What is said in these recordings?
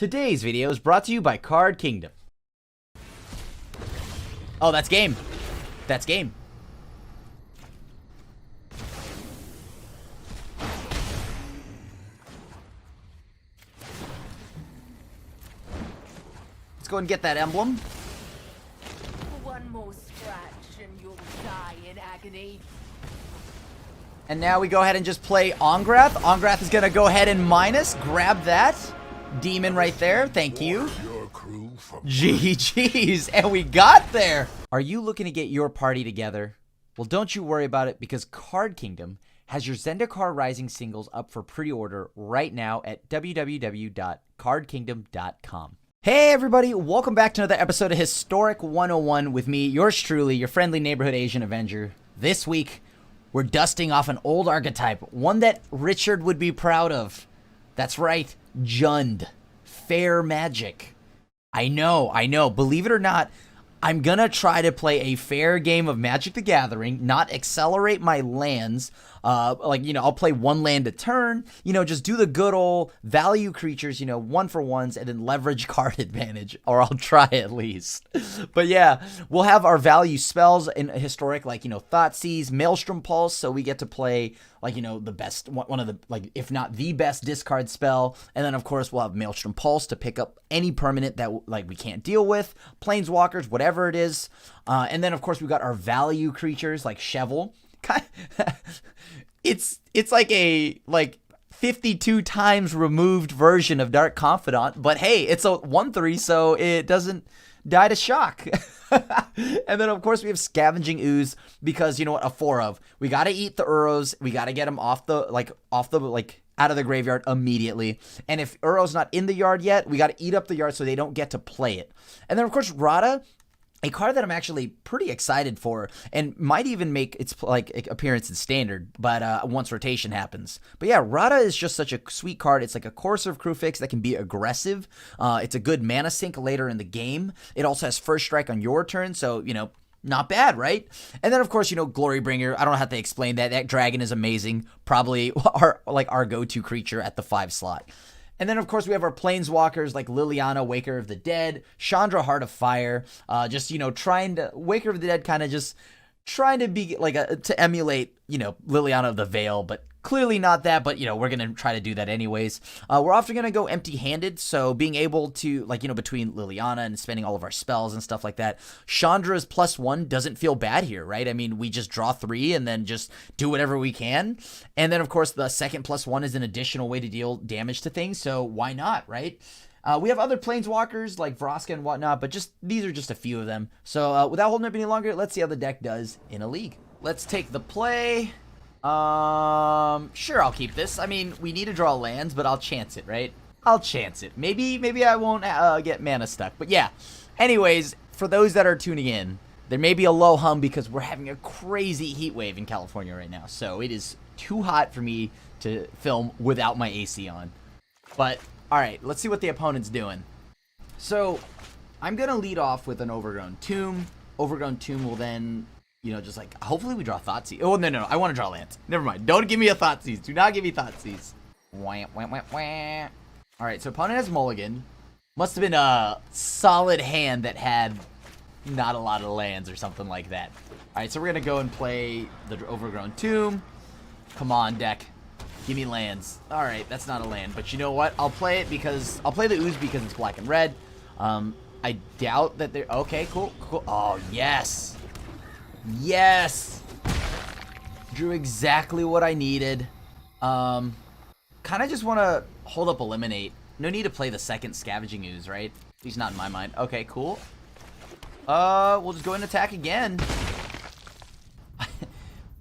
Today's video is brought to you by Card Kingdom. Oh, that's game. That's game. Let's go and get that emblem. One more scratch and you'll die in agony. And now we go ahead and just play Ongrath. Ongrath is going to go ahead and minus. Grab that. Demon right there. Thank you. GG's. And we got there. Are you looking to get your party together? Well, don't you worry about it, because Card Kingdom has your Zendikar Rising singles up for pre-order right now at www.cardkingdom.com. Hey everybody, welcome back to another episode of Historic 101 with me, yours truly, your friendly neighborhood Asian Avenger. This week, we're dusting off an old archetype, one that Richard would be proud of. That's right, Jund. Fair magic. I know. Believe it or not, I'm gonna try to play a fair game of Magic the Gathering, not accelerate my lands. I'll play one land a turn, just do the good old value creatures, one for ones, and then leverage card advantage, or I'll try at least. But yeah, we'll have our value spells in Historic, Thoughtseize, Maelstrom Pulse, so we get to play, the best, one of the, if not the best discard spell. And then, of course, we'll have Maelstrom Pulse to pick up any permanent that, we can't deal with, Planeswalkers, whatever it is. And then, of course, we got our value creatures, like Cheval. It's like a 52 times removed version of Dark Confidant, but hey, it's a 1/3, so it doesn't die to shock. And then of course we have Scavenging Ooze, because you know what, a 4 of. We gotta eat the Uros, we gotta get them out of the graveyard immediately. And if Uro's not in the yard yet, we gotta eat up the yard so they don't get to play it. And then of course Rada, a card that I'm actually pretty excited for, and might even make its appearance in Standard, but once rotation happens. But yeah, Rada is just such a sweet card. It's like a Courser of Crewfix that can be aggressive. It's a good mana sink later in the game. It also has first strike on your turn, so not bad, right? And then of course, Glorybringer. I don't have to explain that. That dragon is amazing. Probably our go-to creature at the 5 slot. And then, of course, we have our Planeswalkers like Liliana, Waker of the Dead, Chandra, Heart of Fire, Waker of the Dead kind of just trying to be to emulate, Liliana of the Veil, but clearly not that, but, we're going to try to do that anyways. We're often going to go empty-handed, so being able to, between Liliana and spending all of our spells and stuff like that, Chandra's +1 doesn't feel bad here, right? I mean, we just draw 3 and then just do whatever we can. And then, of course, the second +1 is an additional way to deal damage to things, so why not, right? We have other Planeswalkers like Vraska and whatnot, but these are just a few of them. So without holding up any longer, let's see how the deck does in a league. Let's take the play. Sure, I'll keep this. I mean, we need to draw lands, but I'll chance it, right? I'll chance it. Maybe I won't get mana stuck, but yeah. Anyways, for those that are tuning in, there may be a low hum because we're having a crazy heat wave in California right now, so it is too hot for me to film without my AC on. But all right, let's see what the opponent's doing. So I'm gonna lead off with an Overgrown Tomb. Overgrown Tomb will then, hopefully we draw Thoughtseize. Oh, no, I want to draw lands. Never mind. Don't give me a Thoughtseize. Do not give me Thoughtseize. Wah, wah, wah, wah. All right, so opponent has Mulligan. Must have been a solid hand that had not a lot of lands or something like that. All right, so we're going to go and play the Overgrown Tomb. Come on, deck. Give me lands. All right, that's not a land, but you know what? I'll play the Ooze because it's black and red. I doubt that they're... Okay, cool. Oh, yes. Yes! Drew exactly what I needed. Kind of just want to hold up Eliminate. No need to play the second Scavenging Ooze, right? At least not in my mind. Okay, cool. We'll just go and attack again.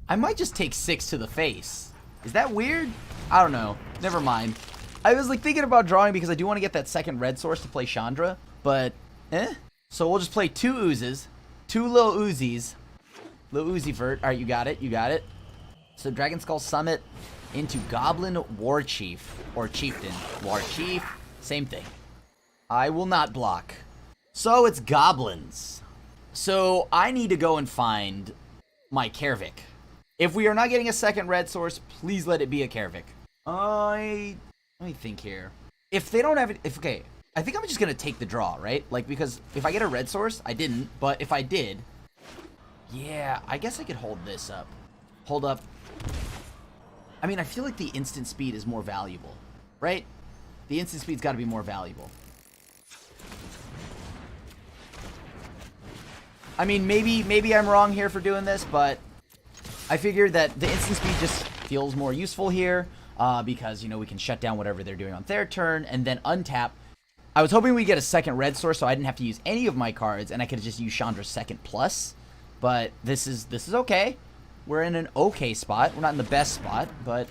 I might just take 6 to the face. Is that weird? I don't know. Never mind. I was thinking about drawing because I do want to get that second red source to play Chandra, but So we'll just play 2 Oozes, 2 little Uzis. Little Uzivert. Alright, you got it. So Dragon Skull Summit into Goblin War Chief. Or Chieftain. War Chief. Same thing. I will not block. So it's Goblins. So I need to go and find my Kervik. If we are not getting a second red source, please let it be a Kervik. Let me think here. If they don't have it, okay, I think I'm just going to take the draw, right? Like, because if I get a red source, I didn't. But if I did, yeah, I guess I could hold this up. Hold up. I mean, I feel like the instant speed is more valuable, right? The instant speed's got to be more valuable. I mean, maybe I'm wrong here for doing this, but I figured that the instant speed just feels more useful here because, you know, we can shut down whatever they're doing on their turn and then untap. I was hoping we'd get a second red source so I didn't have to use any of my cards and I could just use Chandra's second plus, but this is okay. We're in an okay spot. We're not in the best spot, but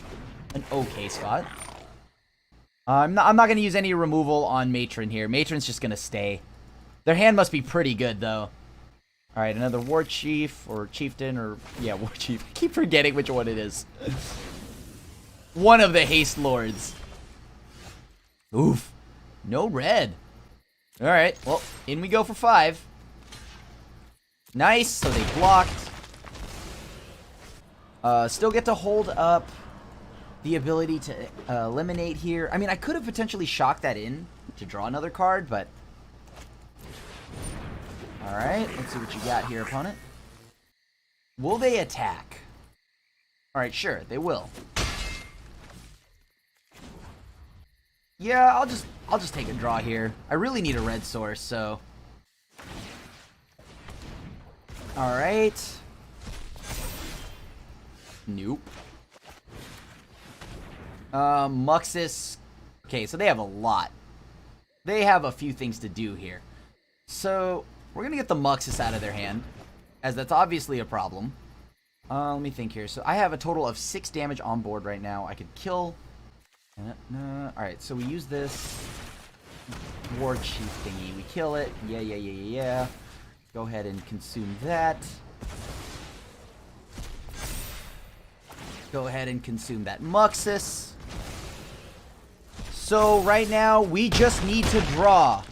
an okay spot. I'm not going to use any removal on Matron here. Matron's just going to stay. Their hand must be pretty good, though. All right, another War Chief or Chieftain or... Yeah, War Chief. I keep forgetting which one it is. One of the Haste Lords. Oof. No red. All right, well, in we go for 5. Nice, so they blocked. Still get to hold up the ability to eliminate here. I mean, I could have potentially shocked that in to draw another card, but... Alright, let's see what you got here, opponent. Will they attack? Alright, sure, they will. Yeah, I'll just take a draw here. I really need a red source, so... Alright. Nope. Muxus. Okay, so they have a lot. They have a few things to do here. So, we're going to get the Muxus out of their hand, as that's obviously a problem. Let me think here. So, I have a total of 6 damage on board right now. I could kill... Alright, so we use this War Chief thingy. We kill it. Yeah. Go ahead and consume that. Go ahead and consume that Muxus. So right now, we just need to draw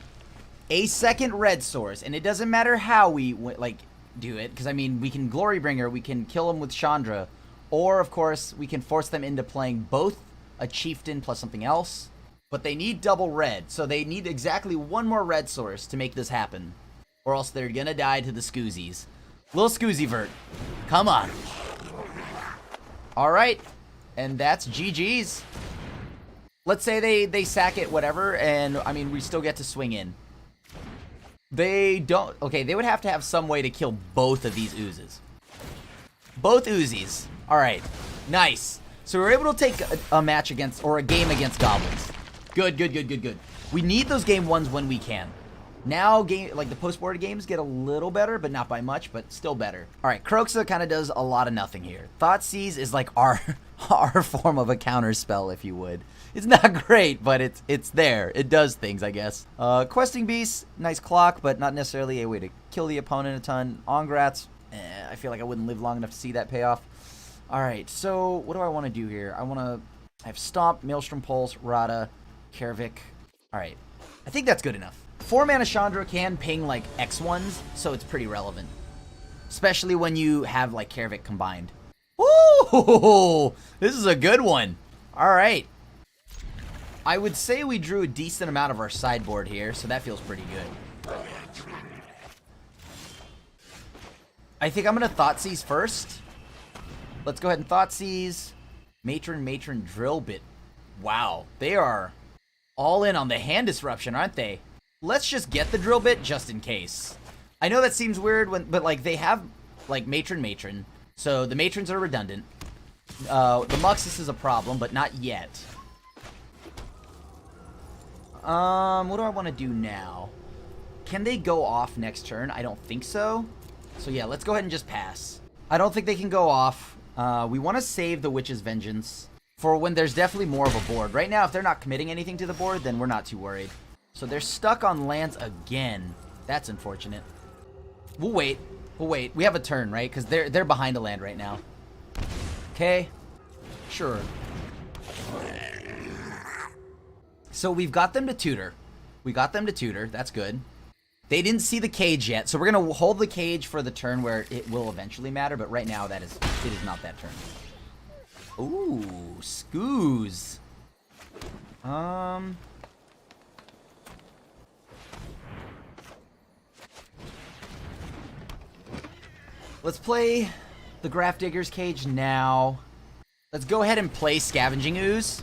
a second red source. And it doesn't matter how we, like, do it. Because, I mean, we can Glorybringer. We can kill them with Chandra. Or, of course, we can force them into playing both a Chieftain plus something else. But they need double red. So they need exactly one more red source to make this happen. Or else they're going to die to the Scoozies. Little Scoozyvert. Come on. Alright, and that's GG's. Let's say they sack it, whatever, and, I mean, we still get to swing in. They don't... Okay, they would have to have some way to kill both of these oozes. Both Uzis. Alright, nice. So we're able to take a match against, or a game against goblins. Good. We need those game 1s when we can. Now, like the post-board games get a little better, but not by much, but still better. All right, Kroxa kind of does a lot of nothing here. Thoughtseize is like our form of a counter spell, if you would. It's not great, but it's there. It does things, I guess. Questing Beast, nice clock, but not necessarily a way to kill the opponent a ton. Ongrats, I feel like I wouldn't live long enough to see that payoff. All right, so what do I want to do here? I have Stomp, Maelstrom Pulse, Rada, Kervik. All right, I think that's good enough. 4-mana Chandra can ping, like, X1s, so it's pretty relevant. Especially when you have, like, Kervik combined. Ooh! This is a good one. Alright. I would say we drew a decent amount of our sideboard here, so that feels pretty good. I think I'm going to Thoughtseize first. Let's go ahead and Thoughtseize. Matron, Drill Bit. Wow. They are all in on the hand disruption, aren't they? Let's just get the Drill Bit just in case. I know that seems weird, but like they have like Matron, so the Matrons are redundant. The Muxus is a problem, but not yet. What do I want to do now? Can they go off next turn? I don't think so. So yeah, let's go ahead and just pass. I don't think they can go off. We want to save the Witch's Vengeance for when there's definitely more of a board. Right now, if they're not committing anything to the board, then we're not too worried. So they're stuck on lands again. That's unfortunate. We'll wait. We have a turn, right? Because they're behind a land right now. Okay. Sure. So we've got them to tutor. That's good. They didn't see the cage yet, so we're going to hold the cage for the turn where it will eventually matter, but right now it is not that turn. Ooh, Scooz. let's play the Grafdigger's Cage now. Let's go ahead and play Scavenging Ooze.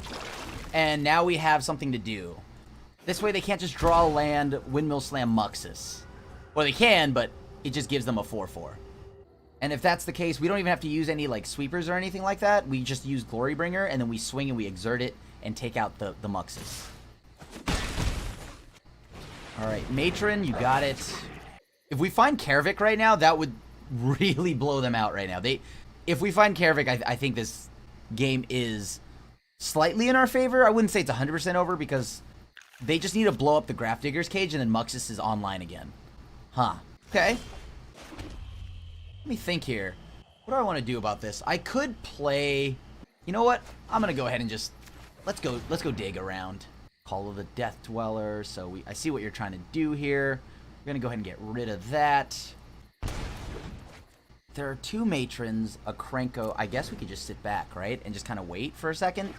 And now we have something to do. This way they can't just draw a land, Windmill Slam Muxus. Well, they can, but it just gives them a 4/4. And if that's the case, we don't even have to use any like sweepers or anything like that. We just use Glorybringer, and then we swing and we exert it and take out the Muxus. Alright, Matron, you got it. If we find Karavik right now, that would really blow them out right now. If we find Karavik, I think this game is slightly in our favor. I wouldn't say it's 100% over because they just need to blow up the Grafdigger's Cage and then Muxus is online again. Huh. Okay. Let me think here. What do I want to do about this? I could play... You know what? I'm going to go ahead and just... Let's go dig around. Call of the Death Dweller. So I see what you're trying to do here. We're going to go ahead and get rid of that. There are 2 Matrons, a Krenko. I guess we could just sit back, right? And just kind of wait for a second.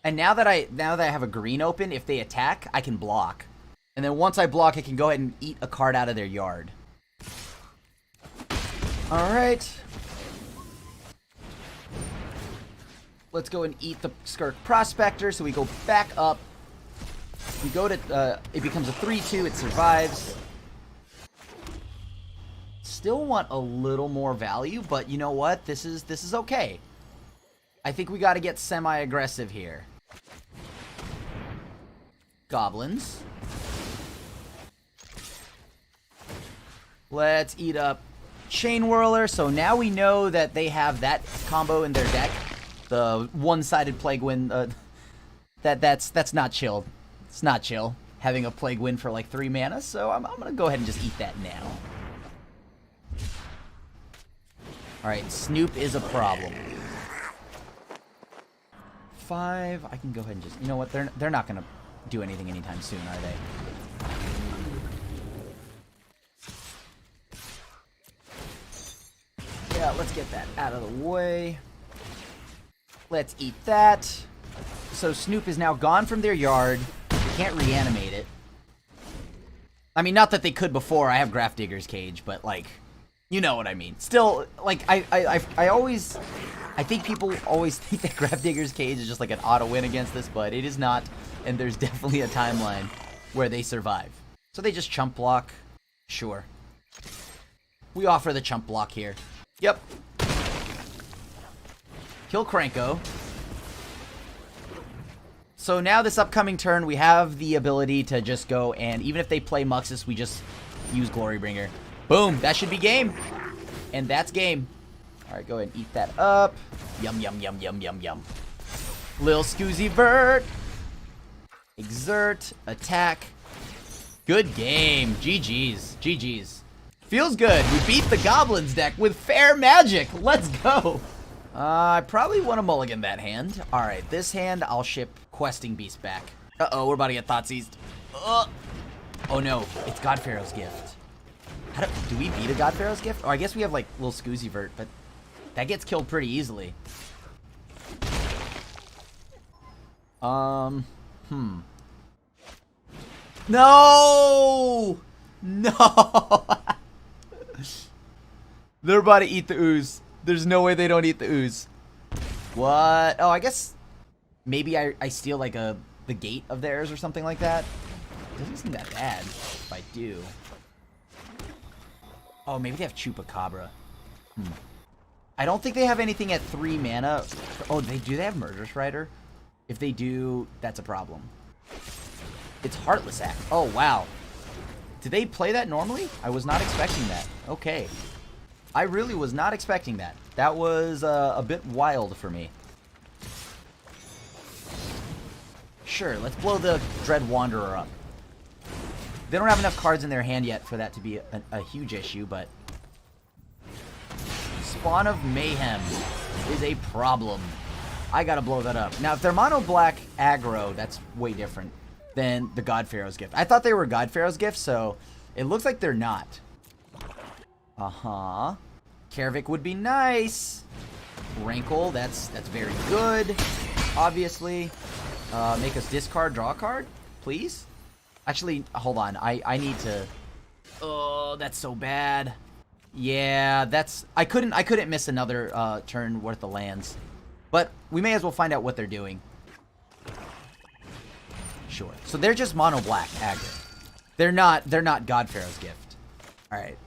And now that I have a green open, if they attack, I can block. And then once I block, I can go ahead and eat a card out of their yard. Alright. Let's go and eat the Skirk Prospector. So we go back up. We go to, it becomes a 3/2. It survives. Still want a little more value, but you know what? This is okay. I think we got to get semi-aggressive here. Goblins. Let's eat up Chain Whirler. So now we know that they have that combo in their deck. The one-sided Plague Wind. That's not chill. It's not chill. Having a Plague Wind for like 3 mana. So I'm going to go ahead and just eat that now. Alright, Snoop is a problem. 5. I can go ahead and just... You know what? They're not going to do anything anytime soon, are they? Yeah, let's get that out of the way. Let's eat that. So Snoop is now gone from their yard. They can't reanimate it. I mean, not that they could before. I have Grafdigger's Cage, but like... You know what I mean. Still, like, I think people always think that Grafdigger's Cage is just like an auto win against this, but it is not, and there's definitely a timeline where they survive. So they just chump block. Sure. We offer the chump block here. Yep. Kill Krenko. So now this upcoming turn, we have the ability to just go, and even if they play Muxus, we just use Glorybringer. Boom, that should be game. And that's game. Alright, go ahead and eat that up. Yum, yum, yum, yum, yum, yum. Lil Scoozy Vert. Exert. Attack. Good game. GG's. GG's. Feels good. We beat the Goblins deck with fair magic. Let's go. I probably want to mulligan that hand. Alright, this hand, I'll ship Questing Beast back. Uh-oh, we're about to get Thoughtseized. Oh no, it's God Pharaoh's Gift. Do we beat a God Pharaoh's Gift? Oh, I guess we have like little Scoozy Vert, but that gets killed pretty easily. No! No! They're about to eat the ooze. There's no way they don't eat the ooze. What? Oh, I guess maybe I steal like the gate of theirs or something like that. It doesn't seem that bad if I do. Oh, maybe they have Chupacabra. I don't think they have anything at 3 mana. Oh, do they have Murderous Rider? If they do, that's a problem. It's Heartless Act. Oh, wow. Did they play that normally? I was not expecting that. Okay. I really was not expecting that. That was a bit wild for me. Sure, let's blow the Dread Wanderer up. They don't have enough cards in their hand yet for that to be a huge issue, but... Spawn of Mayhem is a problem. I gotta blow that up. Now, if they're mono black aggro, that's way different than the God Pharaoh's Gift. I thought they were God Pharaoh's Gift, so it looks like they're not. Uh-huh. Karavik would be nice. Rankle, that's very good. Obviously. Make us discard, draw a card, please. Actually, hold on. I need to... Oh, that's so bad. Yeah, that's... I couldn't miss another turn worth of lands. But we may as well find out what they're doing. Sure. So they're just mono black aggro. They're not God Pharaoh's Gift. Alright.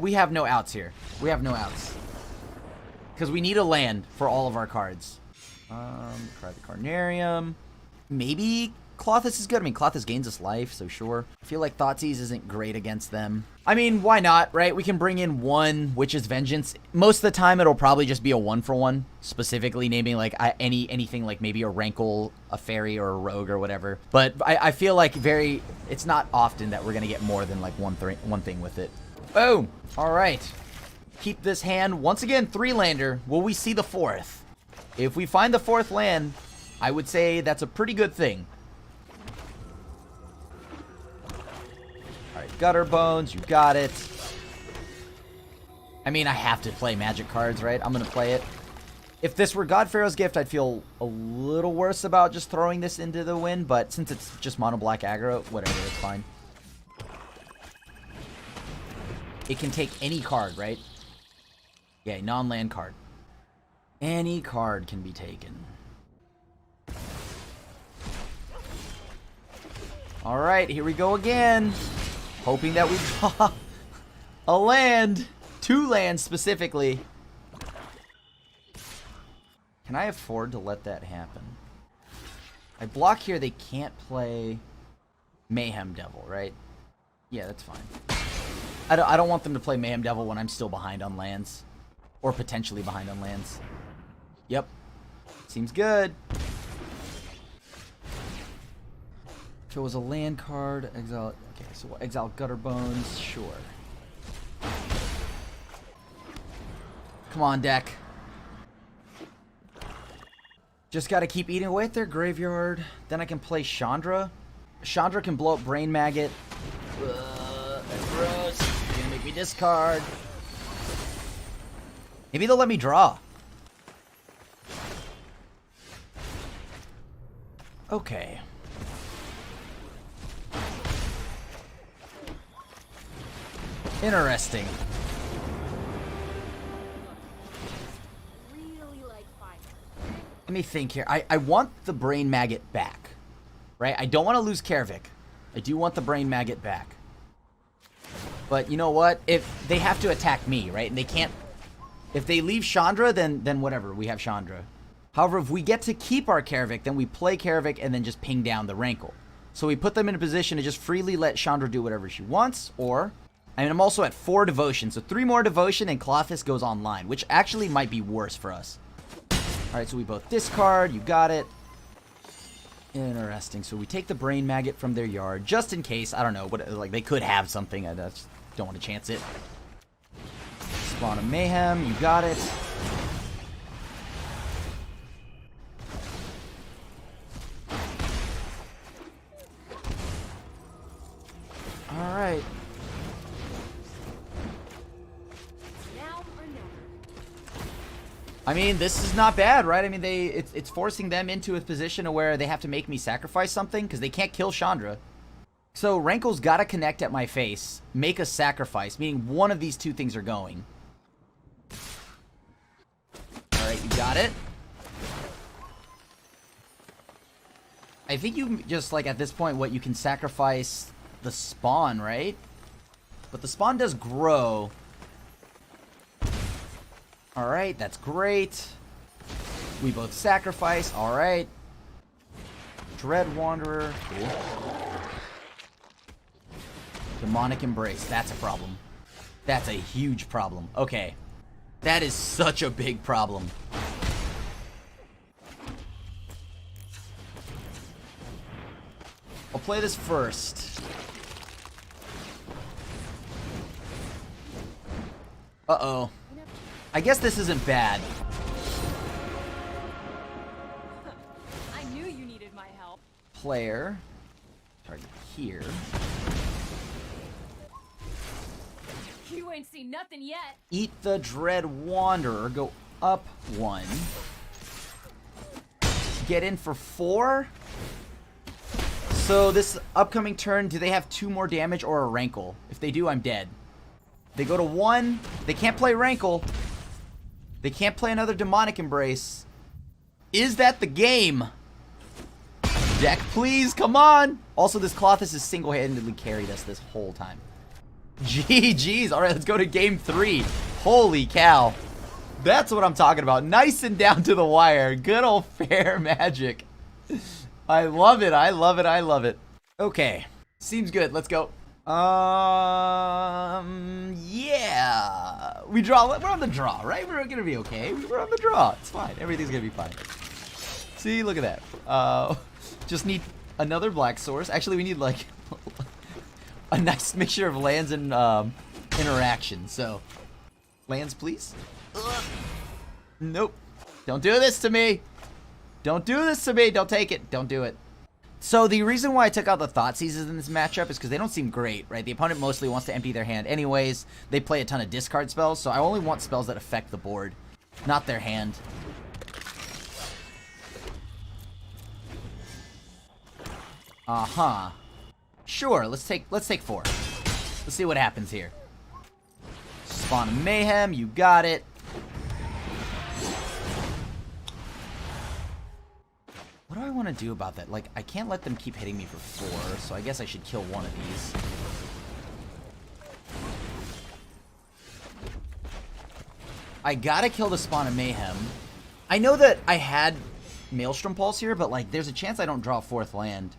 We have no outs here. We have no outs. Because we need a land for all of our cards. Try the Carnarium. Maybe Clothis is good. I mean, Clothis gains us life, so sure. I feel like Thoughtseize isn't great against them. I mean, why not, right? We can bring in one Witch's Vengeance. Most of the time, it'll probably just be a 1-for-1. Specifically naming, like, anything like maybe a Rankle, a Fairy, or a Rogue, or whatever. But I feel like it's not often that we're going to get more than, like, one thing with it. Boom! Alright. Keep this hand. Once again, 3-lander. Will we see the 4th? If we find the 4th land, I would say that's a pretty good thing. Alright, Gutter Bones, you got it. I mean, I have to play Magic cards, right? I'm gonna play it. If this were God Pharaoh's Gift, I'd feel a little worse about just throwing this into the wind, but since it's just mono black aggro, whatever, it's fine. It can take any card, right? Yeah, non-land card. Any card can be taken. Alright, here we go again. Hoping that we draw a land. 2 lands specifically. Can I afford to let that happen? I block here, they can't play Mayhem Devil, right? Yeah, that's fine. I don't want them to play Mayhem Devil when I'm still behind on lands. Or potentially behind on lands. Yep. Seems good. If it was a land card, exile... Okay, so we'll exile Gutter Bones. Sure. Come on, deck. Just gotta keep eating away at their graveyard. Then I can play Chandra. Chandra can blow up Brain Maggot. That's gross. It's gonna make me discard. Maybe they'll let me draw. Okay. Interesting. Really like fire. Let me think here. I want the Brain Maggot back. Right? I don't want to lose Kervik. I do want the Brain Maggot back. But you know what? If they have to attack me, right? And they can't... If they leave Chandra, then whatever. We have Chandra. However, if we get to keep our Kervik, then we play Kervik and then just ping down the Rankle. So we put them in a position to just freely let Chandra do whatever she wants, or... I mean, I'm also at 4 Devotion, so 3 more Devotion and Clothis goes online, which actually might be worse for us. Alright, so we both discard. You got it. Interesting. So we take the Brain Maggot from their yard, just in case. I don't know. Like, they could have something. I just don't want to chance it. Spawn of Mayhem. You got it. Alright. I mean, this is not bad, right? I mean, it's forcing them into a position where they have to make me sacrifice something because they can't kill Chandra. So Rankle's got to connect at my face, make a sacrifice, meaning one of these 2 things are going. All right, you got it. I think you just, like, at this point, what you can sacrifice the spawn, right? But the spawn does grow. Alright, that's great. We both sacrifice. Alright. Dread Wanderer. Cool. Demonic Embrace. That's a problem. That's a huge problem. Okay. That is such a big problem. I'll play this first. Uh-oh. I guess this isn't bad. I knew you needed my help. Player. Target here. You ain't seen nothing yet. Eat the Dread Wanderer. Go up 1. Get in for 4. So this upcoming turn, do they have 2 more damage or a rankle? If they do, I'm dead. They go to 1. They can't play rankle. They can't play another demonic embrace. Is that the game? Deck, please, come on. Also, this Colossus has single-handedly carried us this whole time. GG's. All right, let's go to game 3. Holy cow. That's what I'm talking about. Nice and down to the wire. Good old fair magic. I love it. I love it. I love it. Okay. Seems good. Let's go. Yeah. We draw. We're on the draw, right? We're going to be okay. We're on the draw. It's fine. Everything's going to be fine. See, look at that. Just need another black source. Actually, we need like a nice mixture of lands and interaction. So, lands, please. Nope. Don't do this to me. Don't do this to me. Don't take it. Don't do it. So the reason why I took out the Thoughtseizes in this matchup is because they don't seem great, right? The opponent mostly wants to empty their hand anyways. They play a ton of discard spells, so I only want spells that affect the board, not their hand. Uh-huh. Sure, let's take 4. Let's see what happens here. Spawn of Mayhem, you got it. What do I want to do about that? Like, I can't let them keep hitting me for 4, so I guess I should kill one of these. I gotta kill the Spawn of Mayhem. I know that I had Maelstrom Pulse here, but, like, there's a chance I don't draw a 4th land.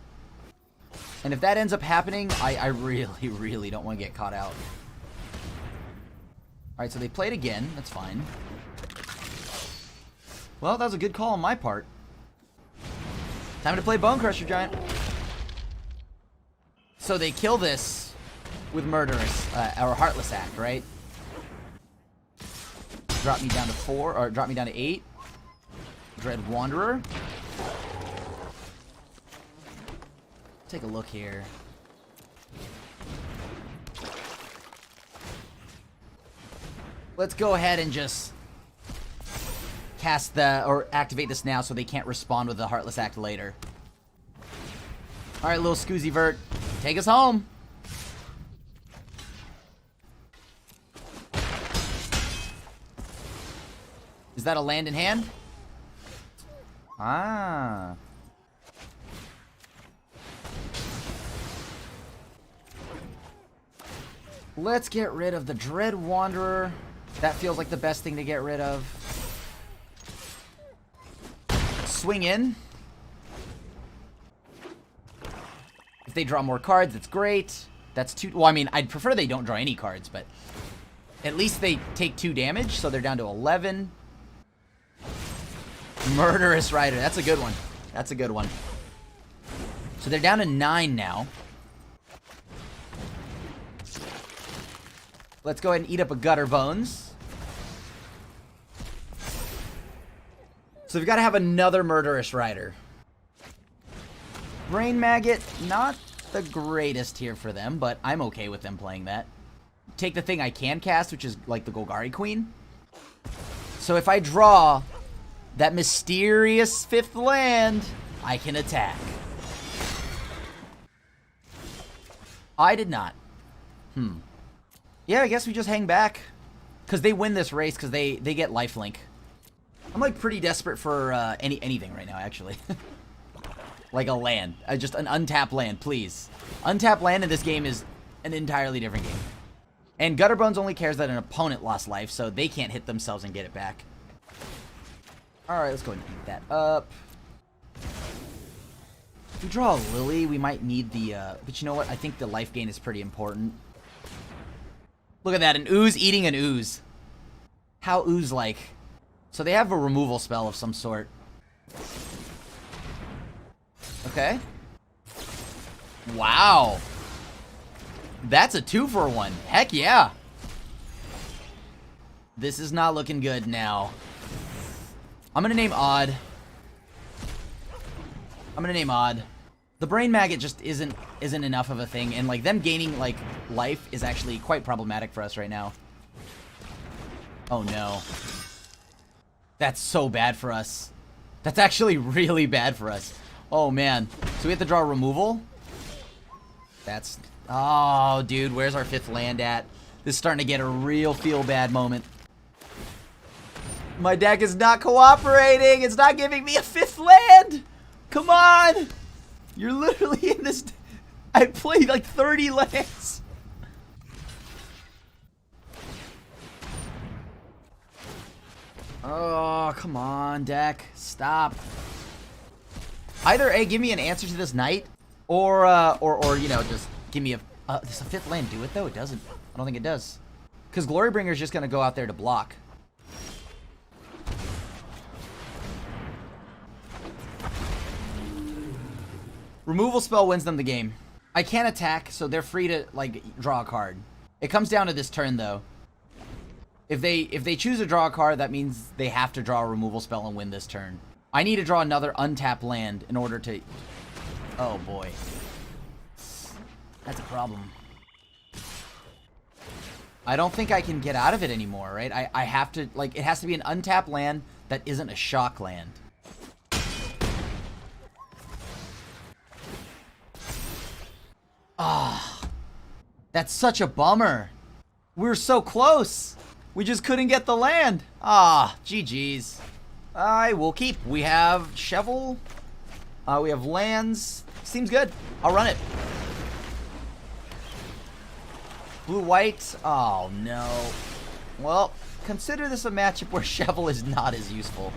And if that ends up happening, I really, really don't want to get caught out. Alright, so they played again. That's fine. Well, that was a good call on my part. Time to play Bone Crusher Giant. So they kill this with Murderous, or Heartless Act, right? Drop me down to 4, or drop me down to 8. Dread Wanderer. Take a look here. Let's go ahead and just cast or activate this now so they can't respond with the Heartless Act later. Alright, little Scoozy Vert. Take us home. Is that a land in hand? Ah. Let's get rid of the Dread Wanderer. That feels like the best thing to get rid of. Swing in. If they draw more cards, that's great. That's 2. Well, I mean, I'd prefer they don't draw any cards, but at least they take 2 damage, so they're down to 11. Murderous Rider. That's a good one. That's a good one. So they're down to 9 now. Let's go ahead and eat up a Gutter Bones. So we've got to have another Murderous Rider. Brain Maggot, not the greatest here for them, but I'm okay with them playing that. Take the thing I can cast, which is like the Golgari Queen. So if I draw that mysterious 5th land, I can attack. I did not. Yeah, I guess we just hang back. Because they win this race because they get lifelink. I'm like pretty desperate for anything right now, actually. Like a land. Just an untapped land, please. Untapped land in this game is an entirely different game. And Gutterbones only cares that an opponent lost life, so they can't hit themselves and get it back. Alright, let's go ahead and eat that up. If we draw a Lily, we might need the... but you know what? I think the life gain is pretty important. Look at that, an Ooze eating an Ooze. How Ooze-like. So they have a removal spell of some sort. Okay. Wow. That's a 2-for-1. Heck yeah. This is not looking good now. I'm gonna name Odd. The Brain Maggot just isn't enough of a thing, and like them gaining like life is actually quite problematic for us right now. Oh no. That's so bad for us. That's actually really bad for us. Oh man. So we have to draw removal. That's... Oh, dude, where's our 5th land at? This is starting to get a real feel-bad moment. My deck is not cooperating. It's not giving me a 5th land. Come on. You're literally in this... I played like 30 lands. Oh, come on, deck. Stop. Either A, give me an answer to this knight, or you know, just give me a... does a 5th land do it, though? It doesn't. I don't think it does. Because Glorybringer's just going to go out there to block. Removal spell wins them the game. I can't attack, so they're free to, like, draw a card. It comes down to this turn, though. If they choose to draw a card, that means they have to draw a removal spell and win this turn. I need to draw another untapped land in order to... Oh, boy. That's a problem. I don't think I can get out of it anymore, right? I have to... Like, it has to be an untapped land that isn't a shock land. Ah, that's such a bummer. We were so close. We just couldn't get the land. Ah, GG's. I will keep. We have Shovel. We have lands. Seems good. I'll run it. Blue-white. Oh, no. Well, consider this a matchup where Shovel is not as useful.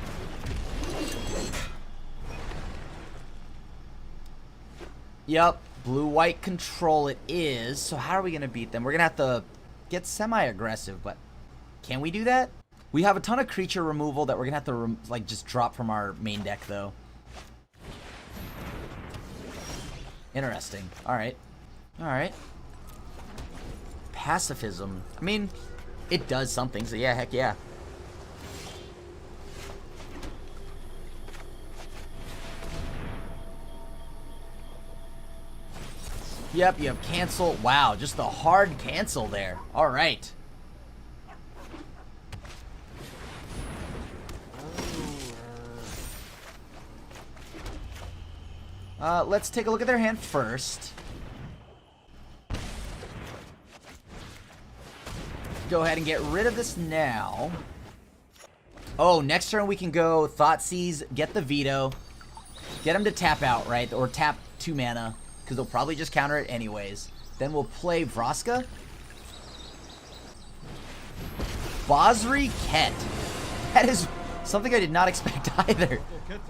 Yep. Blue-white control it is. So how are we going to beat them? We're going to have to get semi-aggressive, but can we do that? We have a ton of creature removal that we're going to have to, like, just drop from our main deck, though. Interesting. All right. All right. Pacifism. I mean, it does something, so yeah, heck yeah. Yep, you have cancel. Wow, just the hard cancel there. All right. Let's take a look at their hand first. Go ahead and get rid of this now. Oh, next turn we can go Thoughtseize, get the veto, get him to tap out, right? Or tap 2 mana. Because they'll probably just counter it anyways. Then we'll play Vraska. Basri Ket. That is something I did not expect either.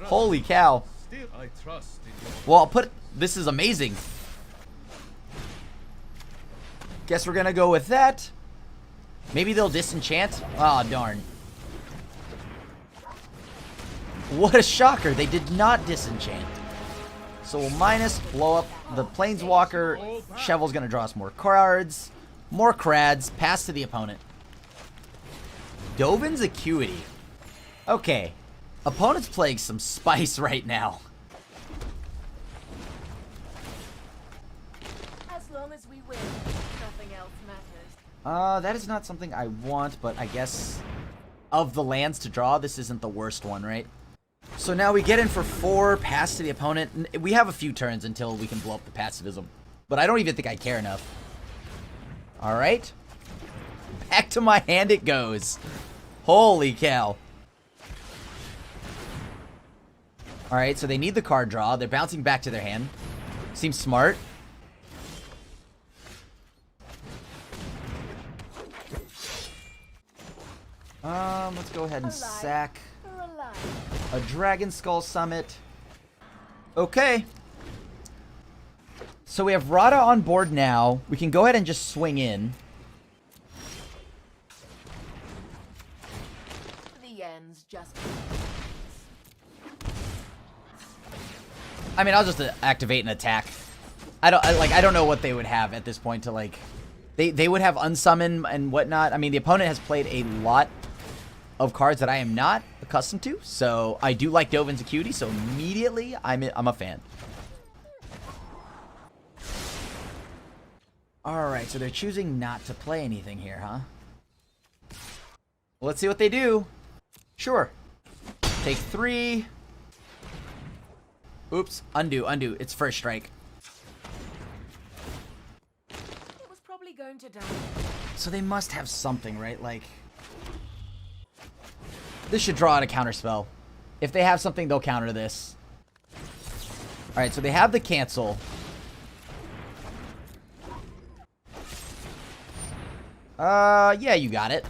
Holy cow. Well, I'll put... This is amazing. Guess we're going to go with that. Maybe they'll disenchant. Oh, darn. What a shocker. They did not disenchant. So we'll minus, blow up the Planeswalker. Shovel's going to draw us more cards. More crads. Pass to the opponent. Dovin's Acuity. Okay. Opponent's playing some spice right now. As long as we win, nothing else matters. That is not something I want, but I guess of the lands to draw, this isn't the worst one, right? So now we get in for 4, pass to the opponent. We have a few turns until we can blow up the pacifism. But I don't even think I care enough. Alright. Back to my hand it goes. Holy cow. Alright, so they need the card draw. They're bouncing back to their hand. Seems smart. Let's go ahead and sack a Dragon Skull Summit. Okay. So we have Rada on board now. We can go ahead and just swing in. The end's just... I mean, I'll just activate an attack. I don't know what they would have at this point to, like... They would have unsummon and whatnot. I mean, the opponent has played a lot of cards that I am not accustomed to. So I do like Dovin's Acuity, so immediately I'm a fan. Alright, so they're choosing not to play anything here, huh? Well, let's see what they do. Sure. Take 3. Oops. Undo. It's first strike. going to die. So they must have something, right? Like, this should draw out a counterspell. If they have something, they'll counter this. Alright, so they have the cancel. Yeah, you got it.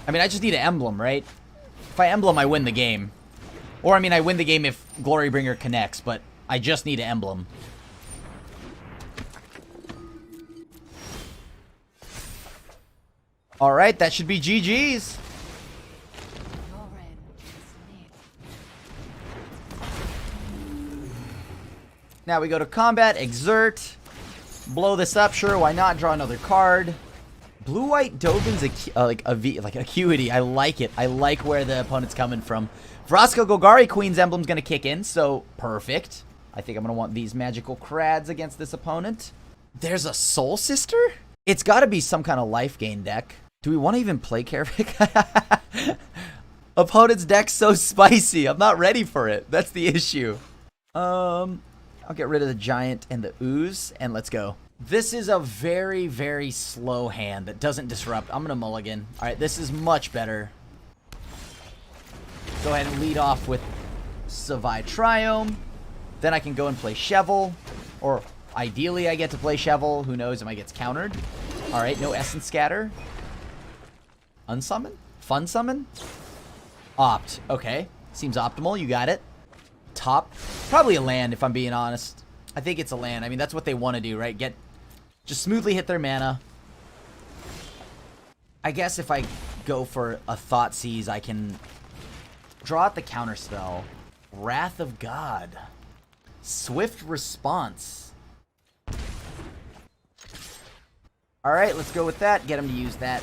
I mean, I just need an emblem, right? If I emblem, I win the game. Or, I mean, I win the game if Glorybringer connects, but I just need an emblem. Alright, that should be GG's. Your end is near. Now we go to combat, exert. Blow this up, sure, why not? Draw another card. Blue-white Dovin's Acuity. I like it. I like where the opponent's coming from. Vraska Golgari Queen's emblem's going to kick in, so perfect. I think I'm going to want these magical crads against this opponent. There's a Soul Sister? It's got to be some kind of life gain deck. Do we want to even play Karavik? Opponent's deck's so spicy. I'm not ready for it. That's the issue. I'll get rid of the Giant and the Ooze, and let's go. This is a very, very slow hand that doesn't disrupt. I'm going to mulligan. All right, this is much better. Go ahead and lead off with Savai Triome. Then I can go and play Cheval. Or ideally, I get to play Cheval. Who knows? It might get countered. All right, no Essence Scatter. Unsummon? Fun Summon? Opt. Okay. Seems optimal. You got it. Top. Probably a land, if I'm being honest. I think it's a land. I mean, that's what they want to do, right? Just smoothly hit their mana. I guess if I go for a Thoughtseize, I can draw out the counterspell. Wrath of God. Swift Response. Alright, let's go with that. Get him to use that.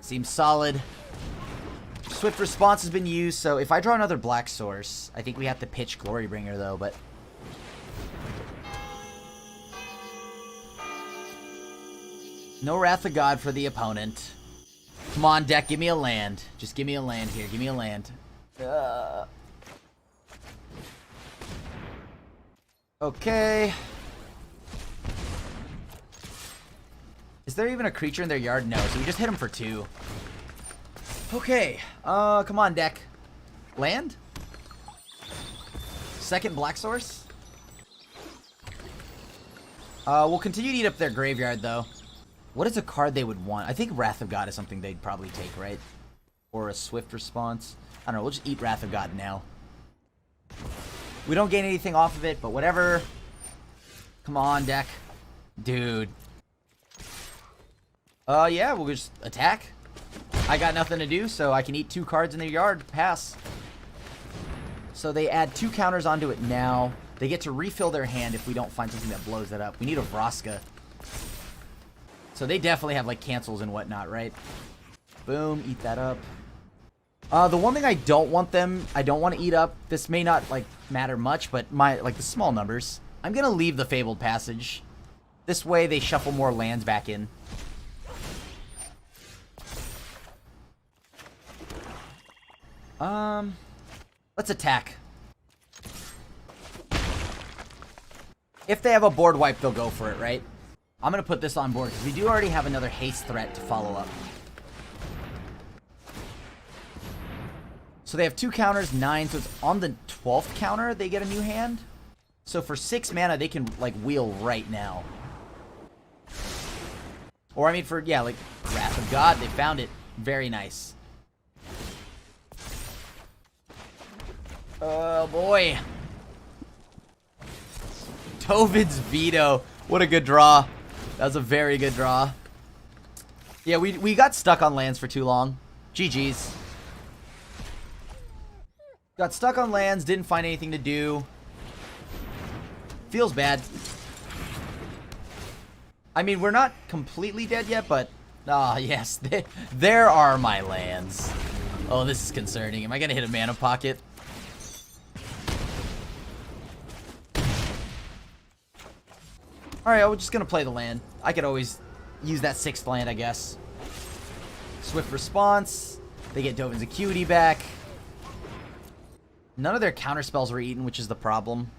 Seems solid. Swift Response has been used, so if I draw another black source, I think we have to pitch Glorybringer, though, but... No Wrath of God for the opponent. Come on, deck, give me a land. Just give me a land here. Give me a land. Okay. Is there even a creature in their yard? No, so we just hit him for 2. Okay. Come on, deck. Land? Second black source? We'll continue to eat up their graveyard, though. What is a card they would want? I think Wrath of God is something they'd probably take, right? Or a Swift Response. I don't know. We'll just eat Wrath of God now. We don't gain anything off of it, but whatever. Come on, deck. Dude. Yeah, we'll just attack. I got nothing to do, so I can eat 2 cards in their yard. Pass. So they add 2 counters onto it now. They get to refill their hand if we don't find something that blows that up. We need a Vraska. So they definitely have, like, cancels and whatnot, right? Boom, eat that up. The one thing I don't want to eat up, this may not, like, matter much, but the small numbers. I'm going to leave the Fabled Passage. This way they shuffle more lands back in. Let's attack. If they have a board wipe, they'll go for it, right? I'm going to put this on board because we do already have another haste threat to follow up. So they have 2 counters, 9, so it's on the 12th counter they get a new hand. So for 6 mana, they can, like, wheel right now. Or, I mean, for, yeah, like, Wrath of God, they found it. Very nice. Oh, boy. Tovid's Veto. What a good draw. That was a very good draw. Yeah, we got stuck on lands for too long. GG's. Got stuck on lands, didn't find anything to do. Feels bad. I mean, we're not completely dead yet, but... Ah, yes. There are my lands. Oh, this is concerning. Am I going to hit a mana pocket? Alright, I'm just going to play the land. I could always use that 6th land, I guess. Swift Response. They get Dovin's Acuity back. None of their counterspells were eaten, which is the problem.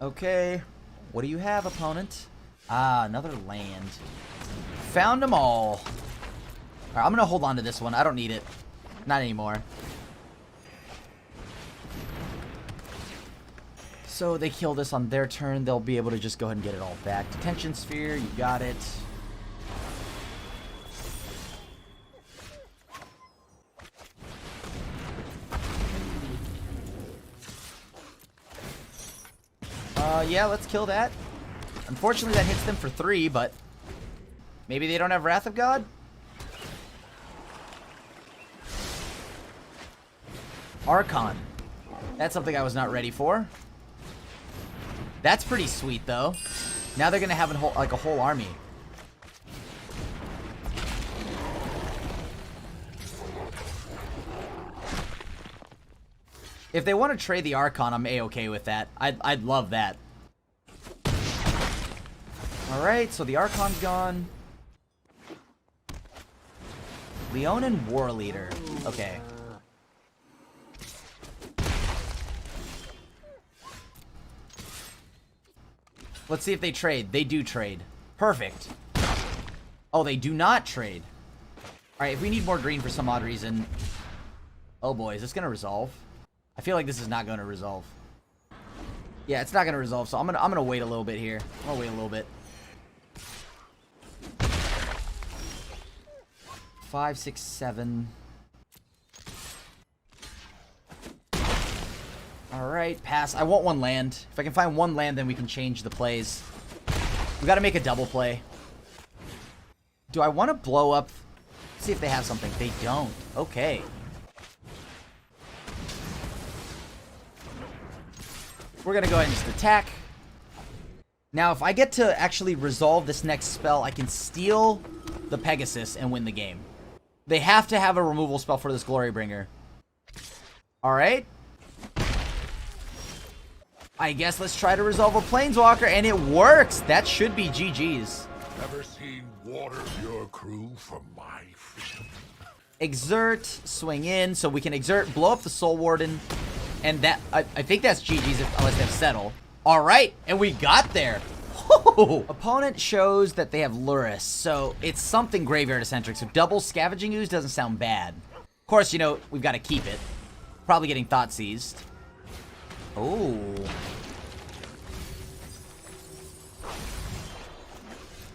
Okay. What do you have, opponent? Ah, another land. Found them all. Alright, I'm gonna hold on to this one. I don't need it. Not anymore. So they kill this on their turn. They'll be able to just go ahead and get it all back. Detention Sphere, you got it. Yeah, let's kill that. Unfortunately, that hits them for 3, but maybe they don't have Wrath of God? Archon. That's something I was not ready for. That's pretty sweet, though. Now they're going to have a whole army. If they want to trade the Archon, I'm A-okay with that. I'd love that. Alright, so the Archon's gone. Leonin War Leader. Okay. Let's see if they trade. They do trade. Perfect. Oh, they do not trade. Alright, if we need more green for some odd reason... Oh boy, is this going to resolve? I feel like this is not going to resolve. Yeah, it's not going to resolve, so I'm gonna wait a little bit here. I'm going to wait a little bit. 5, 6, 7. Alright, pass. I want one land. If I can find one land, then we can change the plays. We gotta make a double play. Do I want to blow up? See if they have something. They don't. Okay. We're gonna go ahead and just attack. Now, if I get to actually resolve this next spell, I can steal the Pegasus and win the game. They have to have a removal spell for this Glorybringer. Alright. I guess let's try to resolve a Planeswalker, and it works! That should be GG's. Never seen water your crew from my vision. Exert, swing in, so we can exert, blow up the Soul Warden, and that, I think that's GG's unless they have Settle. Alright, and we got there! Woo! Opponent shows that they have Luris, so it's something graveyard-eccentric, so double Scavenging Ooze doesn't sound bad. Of course, you know, we've got to keep it. Probably getting Thought Seized. Oh.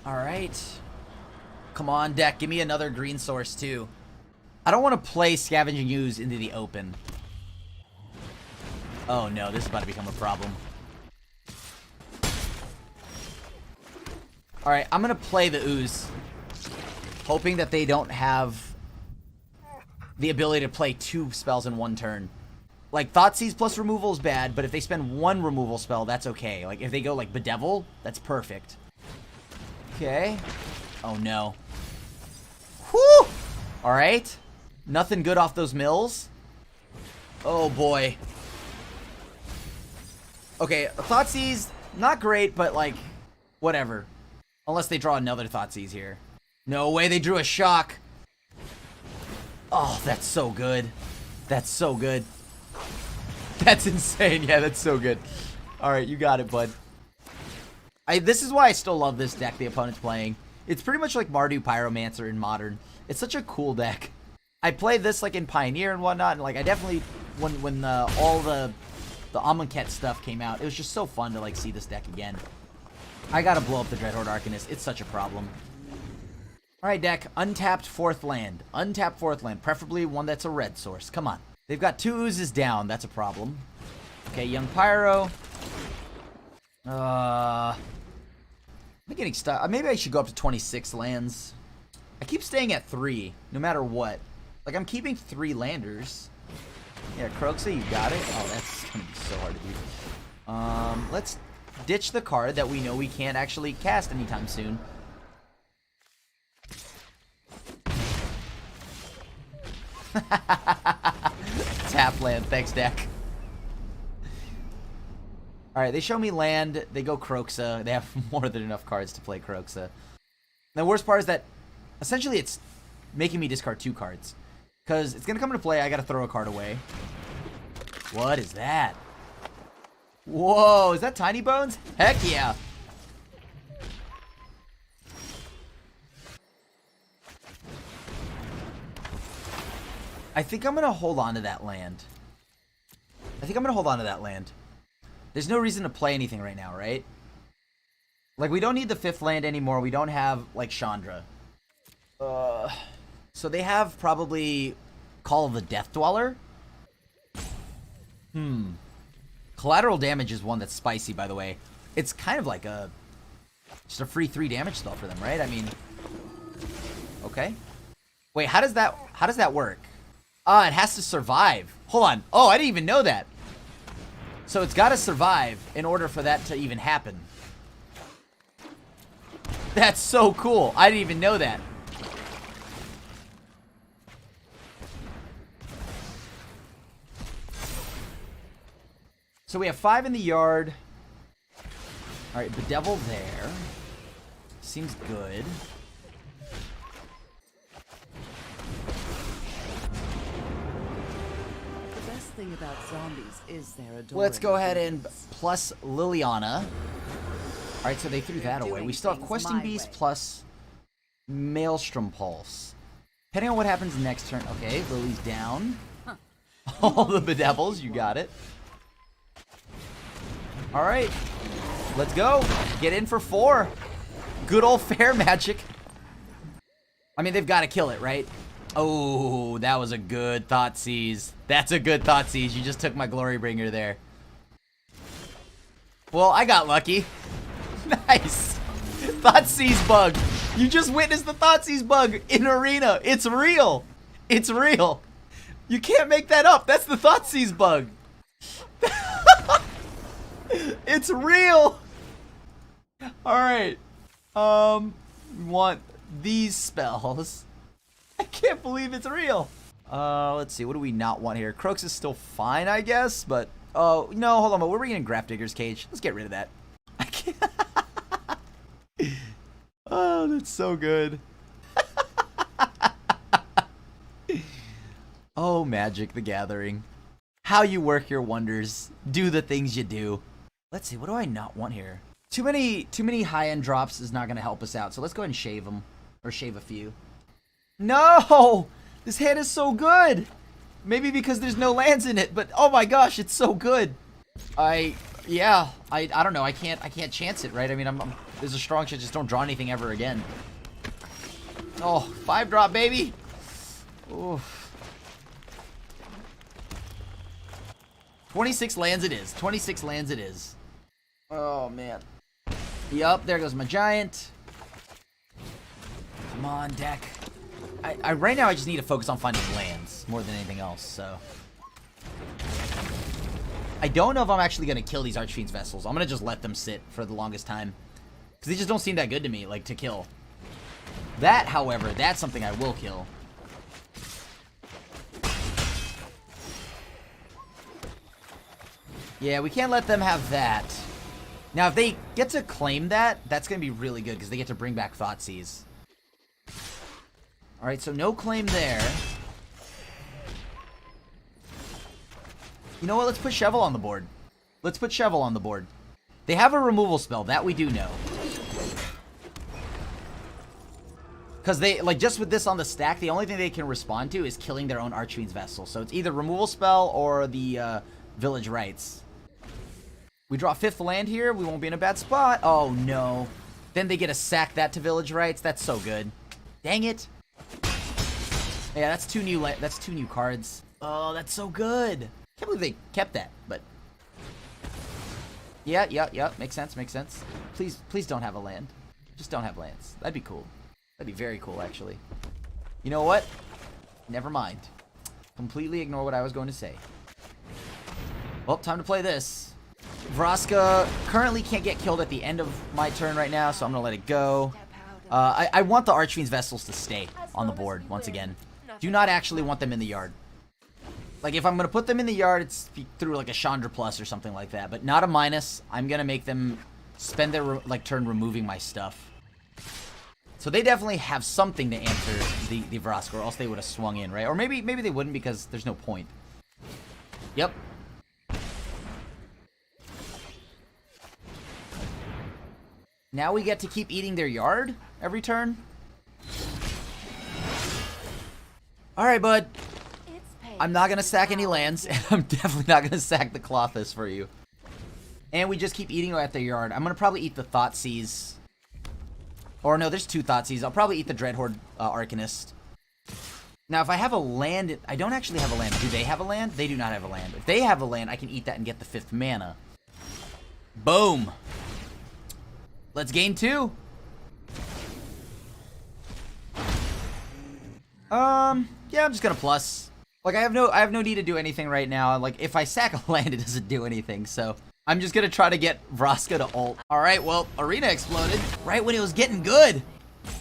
Alright. Come on, deck. Give me another green source, too. I don't want to play Scavenging Ooze into the open. Oh, no. This is about to become a problem. Alright, I'm going to play the Ooze. Hoping that they don't have the ability to play 2 spells in one turn. Like, Thoughtseize plus removal is bad, but if they spend 1 removal spell, that's okay. Like, if they go, like, Bedevil, that's perfect. Okay. Oh, no. Whew! Alright. Nothing good off those mills. Oh, boy. Okay, Thoughtseize, not great, but, like, whatever. Unless they draw another Thoughtseize here. No way, they drew a Shock. Oh, that's so good. That's so good. That's insane. Yeah, that's so good. Alright, you got it, bud. This is why I still love this deck the opponent's playing. It's pretty much like Mardu Pyromancer in Modern. It's such a cool deck. I played this like in Pioneer and whatnot, and like I definitely, when all the Amonkhet stuff came out, it was just so fun to like see this deck again. I gotta blow up the Dreadhorde Arcanist. It's such a problem. Alright, deck. Untapped 4th land. Untapped 4th land. Preferably one that's a red source. Come on. They've got 2 Oozes down. That's a problem. Okay, Young Pyro. I'm getting stuck. Maybe I should go up to 26 lands. I keep staying at 3, no matter what. Like, I'm keeping 3 landers. Yeah, Croxa, you got it. Oh, that's gonna be so hard to do. Let's ditch the card that we know we can't actually cast anytime soon. Tap land. Thanks, deck. Alright, they show me land. They go Croxa. They have more than enough cards to play Croxa. The worst part is that essentially it's making me discard 2 cards. Because it's going to come into play. I got to throw a card away. What is that? Whoa, is that Tiny Bones? Heck yeah. I think I'm going to hold on to that land. There's no reason to play anything right now, right? Like, we don't need the 5th land anymore. We don't have, like, Chandra. So they have probably Call of the Death Dweller. Collateral damage is one that's spicy, by the way. It's kind of like just a free 3 damage spell for them, right? I mean, okay. Wait, how does that work? It has to survive. Hold on. Oh, I didn't even know that. So it's got to survive in order for that to even happen. That's so cool. I didn't even know that. So we have 5 in the yard. All right, Bedevil there. Seems good. The best thing about zombies is their adoring. Let's go ahead and plus Liliana. All right, so they threw that away. We still have Questing Beast plus Maelstrom Pulse. Depending on what happens next turn. Okay, Lily's down. All the Bedevils, you got it. All right, let's go. Get in for 4. Good old fair magic. I mean, they've got to kill it, right? Oh, that was a good Thoughtseize. That's a good Thoughtseize. You just took my Glorybringer there. Well, I got lucky. Nice. Thoughtseize bug. You just witnessed the Thoughtseize bug in Arena. It's real. It's real. You can't make that up. That's the Thoughtseize bug. It's real. All right. We want these spells. I can't believe it's real. Let's see. What do we not want here? Croaks is still fine, I guess, but no, hold on. But we're bringing in Grafdigger's Cage. Let's get rid of that. I can't. Oh, that's so good. Oh, Magic the Gathering. How you work your wonders. Do the things you do. Let's see, what do I not want here? Too many high-end drops is not going to help us out, so let's go ahead and shave them. Or shave a few. No! This hand is so good! Maybe because there's no lands in it, but oh my gosh, it's so good! I don't know, I can't chance it, right? I mean, there's a strong chance, just don't draw anything ever again. Oh, 5-drop, baby! Oof. 26 lands it is. 26 lands it is. Oh, man. Yup, there goes my giant. Come on, deck. Right now, I just need to focus on finding lands more than anything else, so. I don't know if I'm actually going to kill these Archfiend's Vessels. I'm going to just let them sit for the longest time. Because they just don't seem that good to me, like, to kill. That, however, that's something I will kill. Yeah, we can't let them have that. Now, if they get to claim that, that's going to be really good because they get to bring back Thoughtseize. All right, so no claim there. You know what? Let's put Shovel on the board. Let's put Shovel on the board. They have a removal spell. That we do know. Because they, like, just with this on the stack, the only thing they can respond to is killing their own Archfiend's Vessel. So it's either removal spell or the Village Rites. We draw 5th land here. We won't be in a bad spot. Oh, no. Then they get to sack that to Village Rites. That's so good. Dang it. Yeah, that's two new cards. Oh, that's so good. Can't believe they kept that, but... Yeah. Makes sense, makes sense. Please don't have a land. Just don't have lands. That'd be cool. That'd be very cool, actually. You know what? Never mind. Completely ignore what I was going to say. Well, time to play this. Vraska currently can't get killed at the end of my turn right now, so I'm going to let it go. I want the Archfiend's Vessels to stay on the board, once again. Do not actually want them in the yard. Like, if I'm going to put them in the yard, it's through, like, a Chandra Plus or something like that. But not a minus. I'm going to make them spend their, turn removing my stuff. So they definitely have something to answer the Vraska, or else they would have swung in, right? Or maybe they wouldn't because there's no point. Yep. Now we get to keep eating their yard every turn. All right, bud. It's I'm not going to sack any lands. And I'm definitely not going to sack the Clothis for you. And we just keep eating at their yard. I'm going to probably eat the Thoughtseize. Or no, there's 2 Thoughtseize. I'll probably eat the Dreadhorde Arcanist. Now, if I have a land... I don't actually have a land. Do they have a land? They do not have a land. If they have a land, I can eat that and get the 5th mana. Boom. Let's gain 2. Yeah, I'm just gonna plus. Like, I have no need to do anything right now. Like, if I sack a land, it doesn't do anything, so... I'm just gonna try to get Vraska to ult. Alright, well, Arena exploded right when it was getting good.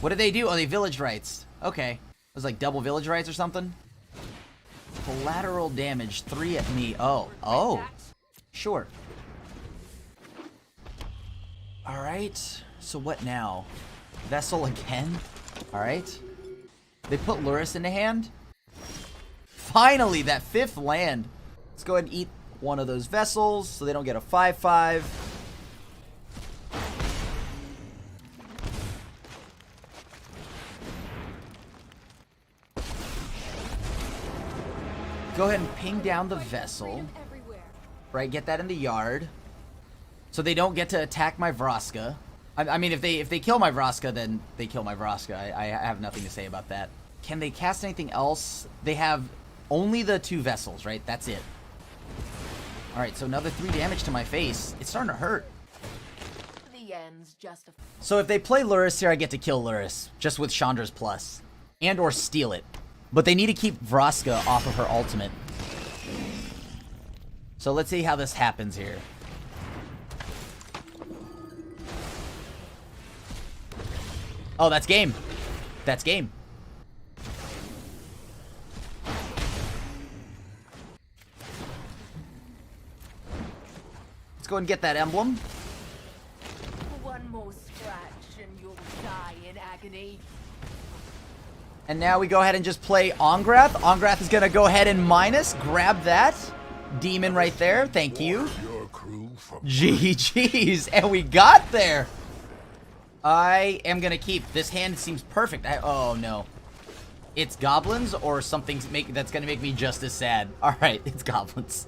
What did they do? Oh, they Village Rights. Okay. It was like double Village Rights or something. Collateral damage, 3 at me. Oh. Sure. Alright. So what now? Vessel again? Alright. They put Lurrus into hand. Finally, that 5th land. Let's go ahead and eat one of those vessels so they don't get a 5/5. Go ahead and ping down the vessel. Right, get that in the yard. So they don't get to attack my Vraska. I mean, if they kill my Vraska, then they kill my Vraska. I have nothing to say about that. Can they cast anything else? They have only the 2 vessels, right? That's it. Alright, so another 3 damage to my face. It's starting to hurt. The end's just a... So if they play Lurrus here, I get to kill Lurrus. Just with Chandra's plus. And or steal it. But they need to keep Vraska off of her ultimate. So let's see how this happens here. Oh, that's game. That's game. Let's go and get that emblem. One more scratch and you'll die in agony. And now we go ahead and just play Ongrath. Ongrath is going to go ahead and minus. Grab that. Demon right there. Thank you. Your crew from GG's. And we got there. I am going to keep. This hand seems perfect. Oh, no. It's goblins or something that's going to make me just as sad. All right, it's goblins.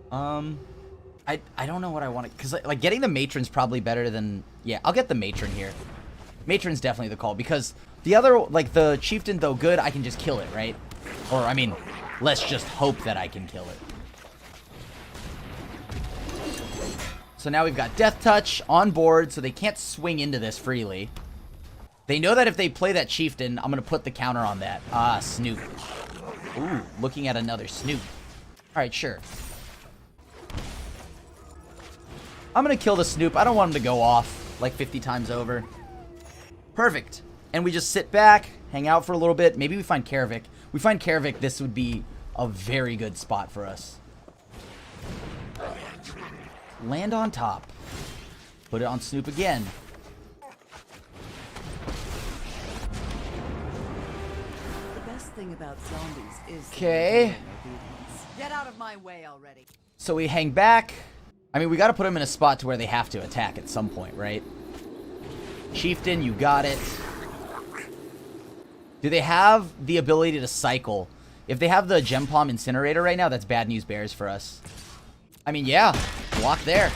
I don't know what I want to... Because, like, getting the Matron's probably better than... Yeah, I'll get the Matron here. Matron's definitely the call. Because the other... Like, the Chieftain, though good, I can just kill it, right? Or, I mean, let's just hope that I can kill it. So now we've got Death Touch on board, so they can't swing into this freely. They know that if they play that Chieftain, I'm going to put the counter on that. Ah, Snoop. Ooh, looking at another Snoop. Alright, sure. I'm going to kill the Snoop. I don't want him to go off like 50 times over. Perfect. And we just sit back, hang out for a little bit. Maybe we find Karavik. We find Karavik, this would be a very good spot for us. Land on top. Put it on Snoop again. The best thing about zombies is... Okay. Get out of my way already. So we hang back. I mean, we got to put them in a spot to where they have to attack at some point, right? Chieftain, you got it. Do they have the ability to cycle? If they have the Gem Palm Incinerator right now, that's bad news bears for us. I mean, yeah. Block there.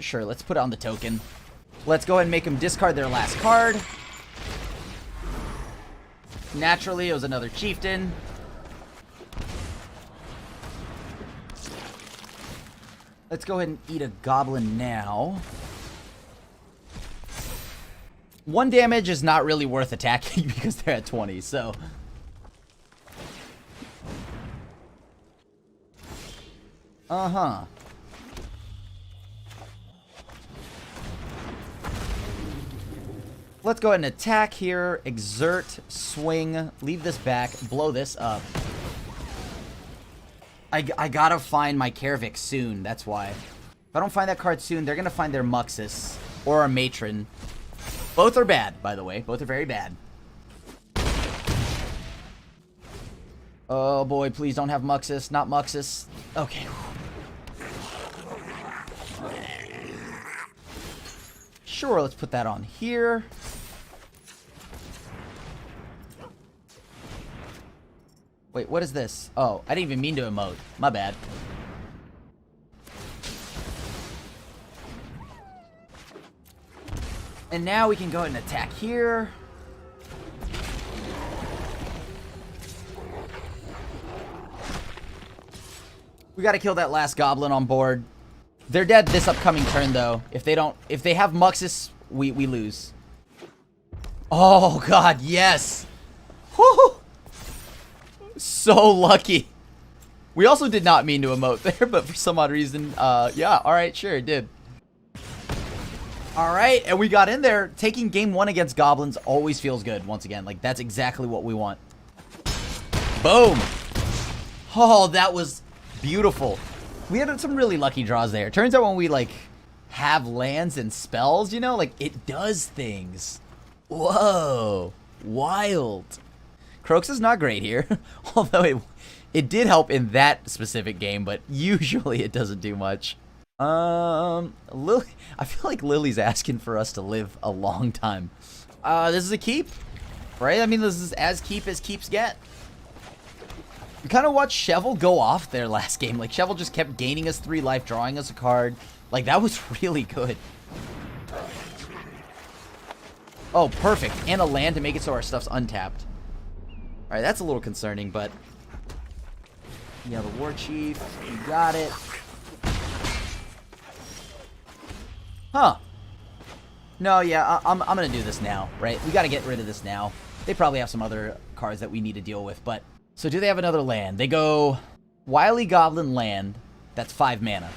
Sure, let's put it on the token. Let's go ahead and make them discard their last card. Naturally, it was another Chieftain. Let's go ahead and eat a Goblin now. 1 damage is not really worth attacking because they're at 20, so... Uh-huh. Let's go ahead and attack here. Exert, swing, leave this back, blow this up. I gotta find my Karavik soon, that's why. If I don't find that card soon, they're gonna find their Muxus or a Matron. Both are bad, by the way. Both are very bad. Oh boy, please don't have Muxus. Not Muxus. Okay. Sure, let's put that on here. Wait, what is this? Oh, I didn't even mean to emote. My bad. And now we can go ahead and attack here. We gotta kill that last goblin on board. They're dead this upcoming turn, though. If they have Muxus, we lose. Oh, God, yes. Woo! So lucky. We also did not mean to emote there, but for some odd reason, yeah, alright, sure, it did. Alright, and we got in there. Taking game 1 against goblins always feels good, once again. Like, that's exactly what we want. Boom! Oh, that was beautiful. We had some really lucky draws there. Turns out when we, like, have lands and spells, you know, like, it does things. Whoa. Wild. Croaks is not great here. Although it did help in that specific game, but usually it doesn't do much. Lily, I feel like Lily's asking for us to live a long time. This is a keep, right? I mean, this is as keep as keeps get. We kind of watched Shovel go off there last game. Like, Shovel just kept gaining us 3 life, drawing us a card. Like, that was really good. Oh, perfect. And a land to make it so our stuff's untapped. Alright, that's a little concerning, but... yeah, the War Chief. You got it. Huh. No, yeah, I'm gonna do this now, right? We gotta get rid of this now. They probably have some other cards that we need to deal with, but... so do they have another land? They go... Wily Goblin land. That's 5 mana.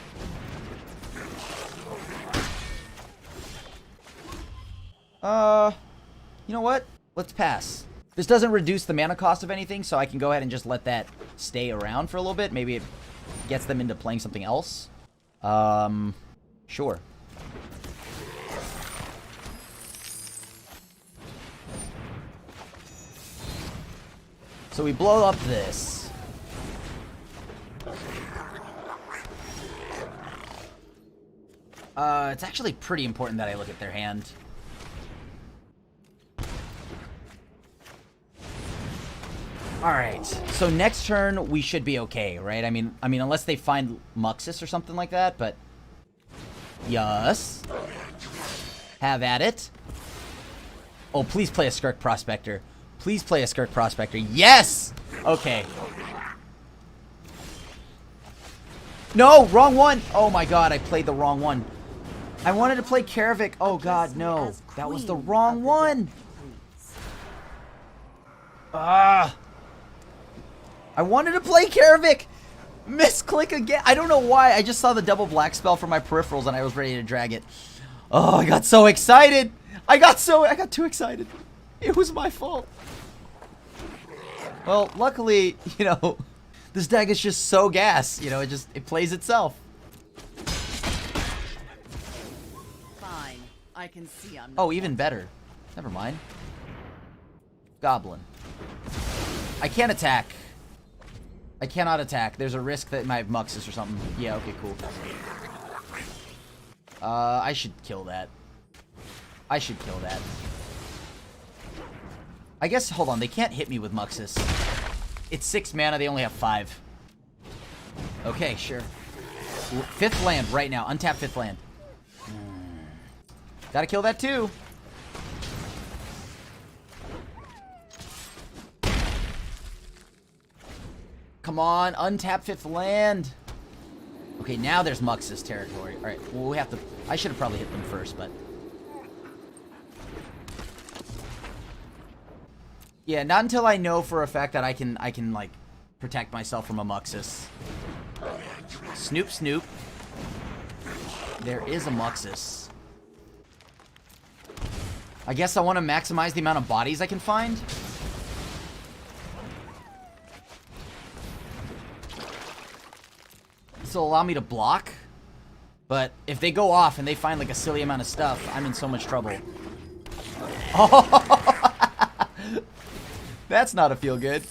You know what? Let's pass. This doesn't reduce the mana cost of anything, so I can go ahead and just let that stay around for a little bit. Maybe it gets them into playing something else. Sure. So we blow up this. It's actually pretty important that I look at their hand. Alright, so next turn we should be okay, right? I mean, unless they find Muxus or something like that, but... yes. Have at it. Oh, please play a Skirk Prospector. Please play a Skirk Prospector. Yes! Okay. No, wrong one! Oh my god, I played the wrong one. I wanted to play Karavik. Oh god, no. That was the wrong one! Ah! I wanted to play Karavik! Misclick again! I don't know why. I just saw the double black spell for my peripherals and I was ready to drag it. Oh, I got so excited! I got too excited. It was my fault. Well, luckily, you know, this deck is just so gas. You know, it plays itself. Fine. I can see I'm not. Oh, even better. Never mind. Goblin. I can't attack. I cannot attack. There's a risk that it might have Muxus or something. Yeah, okay, cool. I should kill that. I should kill that. I guess, hold on, they can't hit me with Muxus. It's 6 mana, they only have 5. Okay, sure. 5th land right now. Untap 5th land. Gotta kill that too. Come on, untap 5th land. Okay, now there's Muxus territory. Alright, well, we have to... I should have probably hit them first, but... yeah, not until I know for a fact that I can like, protect myself from a Muxus. Snoop, snoop. There is a Muxus. I guess I want to maximize the amount of bodies I can find. This will allow me to block. But if they go off and they find like a silly amount of stuff, I'm in so much trouble. Oh! That's not a feel good.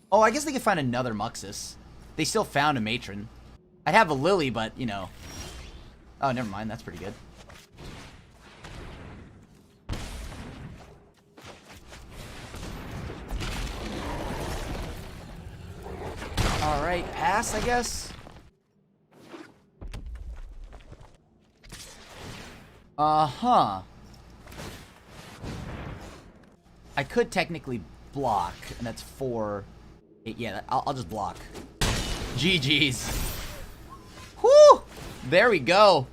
Oh, I guess they could find another Muxus. They still found a Matron. I'd have a Lily, but, you know. Oh, never mind. That's pretty good. Alright, pass, I guess. Uh-huh. I could technically block, and that's 4. 8, yeah, I'll just block. GG's. Whew! There we go.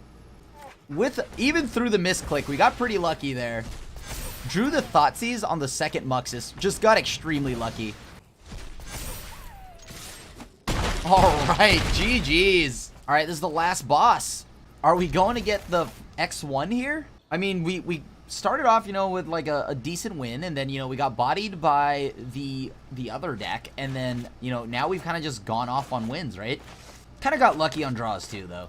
Even through the misclick, we got pretty lucky there. Drew the Thoughtseize on the second Muxus. Just got extremely lucky. Alright, GG's. Alright, this is the last boss. Are we going to get the X1 here? I mean, we started off, you know, with like a decent win, and then, you know, we got bodied by the other deck, and then, you know, now we've kind of just gone off on wins, right? Kind of got lucky on draws too, though.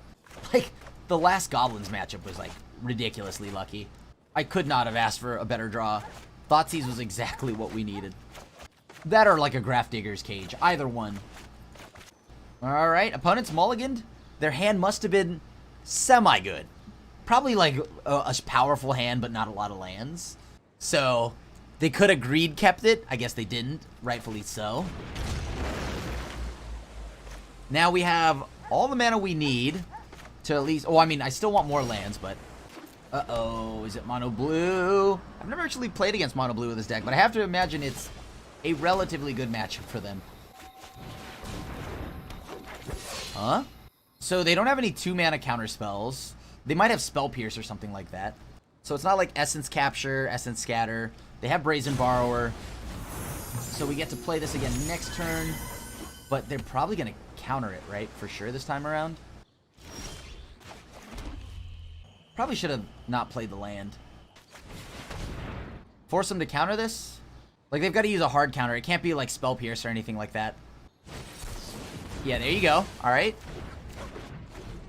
Like, the last Goblins matchup was, like, ridiculously lucky. I could not have asked for a better draw. Thoughtseize was exactly what we needed. That or, like, a Graph Digger's Cage. Either one. Alright, opponents mulliganed. Their hand must have been semi-good. Probably, like, a powerful hand, but not a lot of lands. So, they could have greed kept it. I guess they didn't. Rightfully so. Now we have all the mana we need to at least... Oh, I mean, I still want more lands, but... Uh-oh, is it mono blue? I've never actually played against mono blue with this deck, but I have to imagine it's a relatively good matchup for them. Huh? So they don't have any 2-mana counter spells. They might have Spell Pierce or something like that. So it's not like Essence Capture, Essence Scatter. They have Brazen Borrower. So we get to play this again next turn. But they're probably going to counter it, right? For sure this time around. Probably should have not played the land. Force them to counter this? Like, they've got to use a hard counter. It can't be, like, Spell Pierce or anything like that. Yeah, there you go. Alright.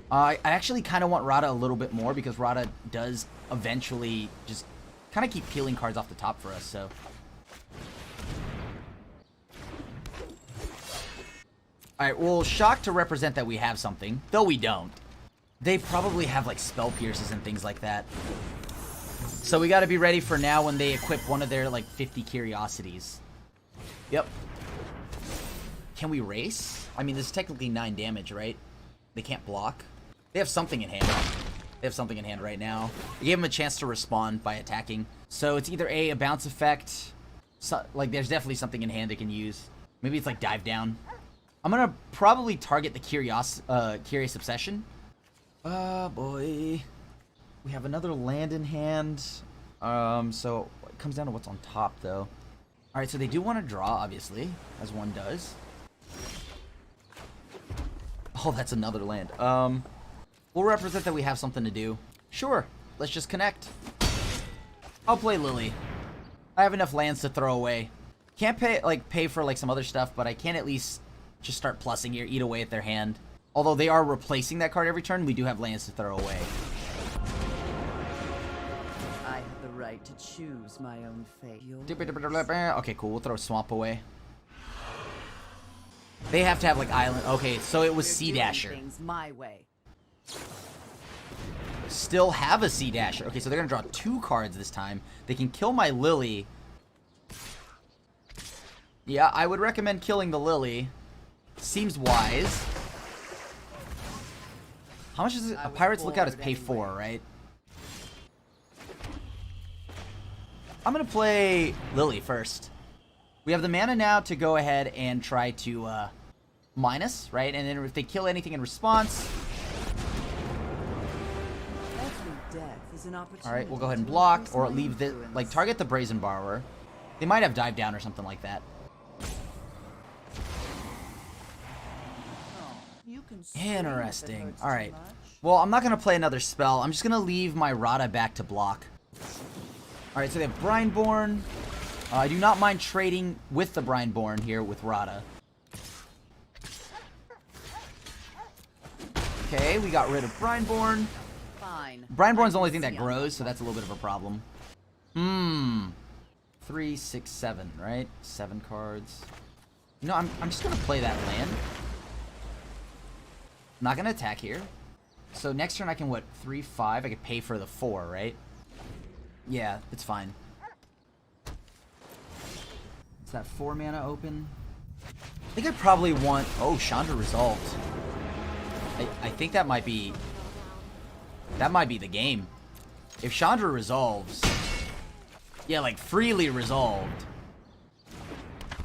I actually kind of want Rada a little bit more, because Rada does eventually just kind of keep peeling cards off the top for us, so... Alright, well, shock to represent that we have something, though we don't. They probably have, like, Spell Pierces and things like that. So we gotta be ready for now when they equip one of their, like, 50 Curiosities. Yep. Can we race? I mean, this is technically 9 damage, right? They can't block. They have something in hand. They have something in hand right now. I gave them a chance to respond by attacking. So it's either a bounce effect. So, like, there's definitely something in hand they can use. Maybe it's like Dive Down. I'm gonna probably target the Curious Obsession. Boy. We have another land in hand. So it comes down to what's on top, though. Alright, so they do want to draw, obviously, as one does. Oh, that's another land. We'll represent that we have something to do. Sure, let's just connect. I'll play Lily. I have enough lands to throw away. Can't pay for like some other stuff, but I can at least just start plussing here, eat away at their hand. Although they are replacing that card every turn, we do have lands to throw away. I have the right to choose my own fate. Okay, cool. We'll throw Swamp away. They have to have like island. Okay, so it was Sea Dasher. Things my way. Still have a Sea Dasher. Okay, so they're gonna draw 2 cards this time. They can kill my Lily. Yeah, I would recommend killing the Lily. Seems wise. How much is it? A Pirate's Lookout is pay 4, right? I'm gonna play Lily first. We have the mana now to go ahead and try to minus, right? And then if they kill anything in response... Alright, we'll go ahead and block, or leave the... Like, target the Brazen Borrower. They might have Dive Down or something like that. Interesting. Alright. Well, I'm not going to play another spell. I'm just going to leave my Rada back to block. Alright, so they have Brineborn. I do not mind trading with the Brineborn here with Rada. Okay, we got rid of Brineborn. Brineborn's the only thing that grows, so that's a little bit of a problem. 3, 6, 7, right? 7 cards. You know, I'm just going to play that land. I'm not going to attack here. So next turn I can, what, 3, 5? I could pay for the 4, right? Yeah, it's fine. Is that 4 mana open? think I probably want... Oh, Chandra resolved. I think that might be... That might be the game. If Chandra resolves... Yeah, like freely resolved.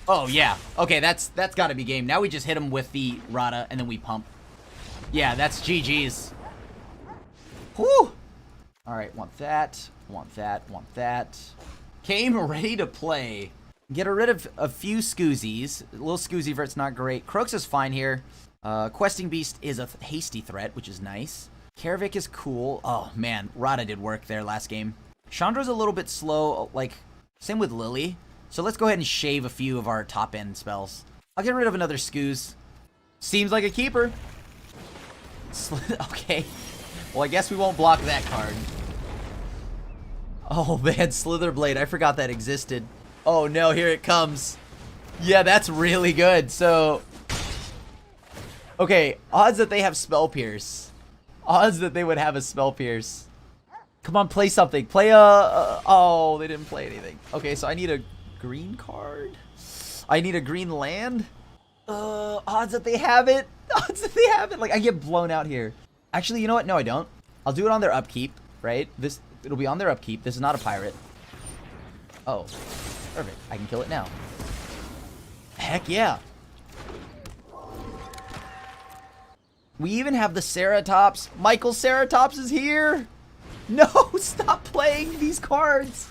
Oh, yeah. Okay, that's got to be game. Now we just hit him with the Rada, and then we pump. Yeah, that's GG's. Whew! Alright, want that. Want that. Want that. Came ready to play. Get rid of a few Scoozies. A little Scoozy vert's not great. Crooks is fine here. Questing Beast is a hasty threat, which is nice. Karavik is cool. Oh, man. Rada did work there last game. Chandra's a little bit slow. Like, same with Lily. So let's go ahead and shave a few of our top-end spells. I'll get rid of another Scooz. Seems like a keeper. Okay. Well, I guess we won't block that card. Oh, man. Slitherblade. I forgot that existed. Oh, no. Here it comes. Yeah, that's really good. So... Okay, odds that they have Spell Pierce. Odds that they would have a Spell Pierce. Come on, play something. Play oh, they didn't play anything. Okay, so I need a green card. I need a green land. Odds that they have it. Odds that they have it. Like, I get blown out here. Actually, you know what? No, I don't. I'll do it on their upkeep, right? It'll be on their upkeep. This is not a pirate. Oh, perfect. I can kill it now. Heck yeah. We even have the Ceratops. Michael Ceratops is here. No, stop playing these cards.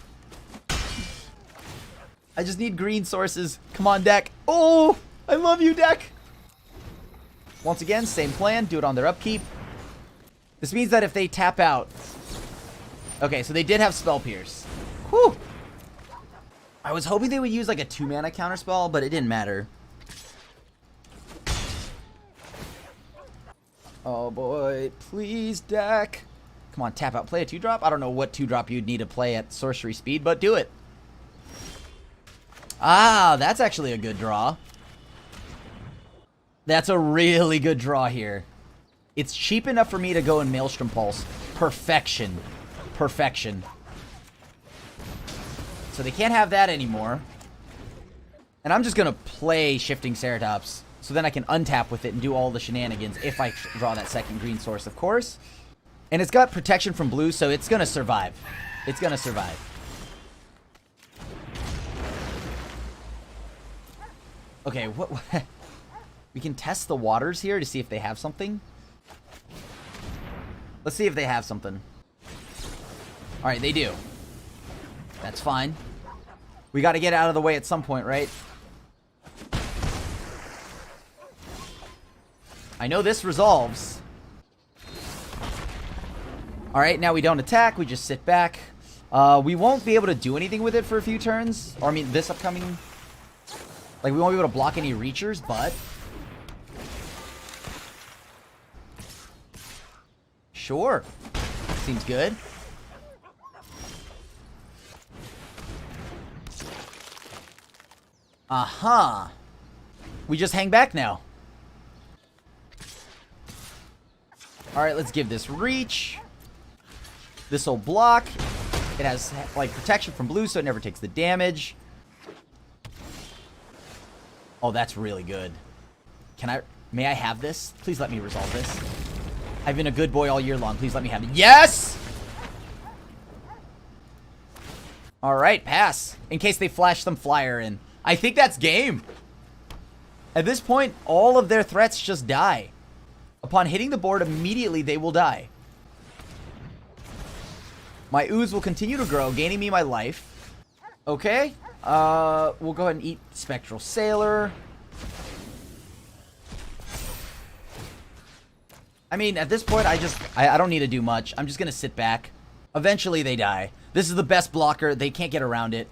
I just need green sources. Come on, deck. Oh, I love you, deck. Once again, same plan. Do it on their upkeep. This means that if they tap out... Okay, so they did have Spell Pierce. Whew. I was hoping they would use like a 2-mana counterspell, but it didn't matter. Oh boy, please, deck. Come on, tap out, play a 2-drop. I don't know what 2-drop you'd need to play at sorcery speed, but do it. Ah, that's actually a good draw. That's a really good draw here. It's cheap enough for me to go in Maelstrom Pulse. Perfection. Perfection. So they can't have that anymore. And I'm just going to play Shifting Ceratops. So then I can untap with it and do all the shenanigans if I draw that second green source, of course. And it's got protection from blue, so it's going to survive. It's going to survive. Okay, what? We can test the waters here to see if they have something. Let's see if they have something. Alright, they do. That's fine. We got to get out of the way at some point, right? I know this resolves. Alright, now we don't attack. We just sit back. We won't be able to do anything with it for a few turns. Or, I mean, this upcoming... Like, we won't be able to block any Reachers, but... Sure. Seems good. Aha. We just hang back now. Alright, let's give this reach. This'll block. It has, like, protection from blue, so it never takes the damage. Oh, that's really good. May I have this? Please let me resolve this. I've been a good boy all year long. Please let me have it. Yes! Alright, pass. In case they flash some flyer in. I think that's game. At this point, all of their threats just die. Upon hitting the board, immediately they will die. My ooze will continue to grow, gaining me my life. Okay. We'll go ahead and eat Spectral Sailor. I mean, at this point, I don't need to do much. I'm just going to sit back. Eventually, they die. This is the best blocker. They can't get around it.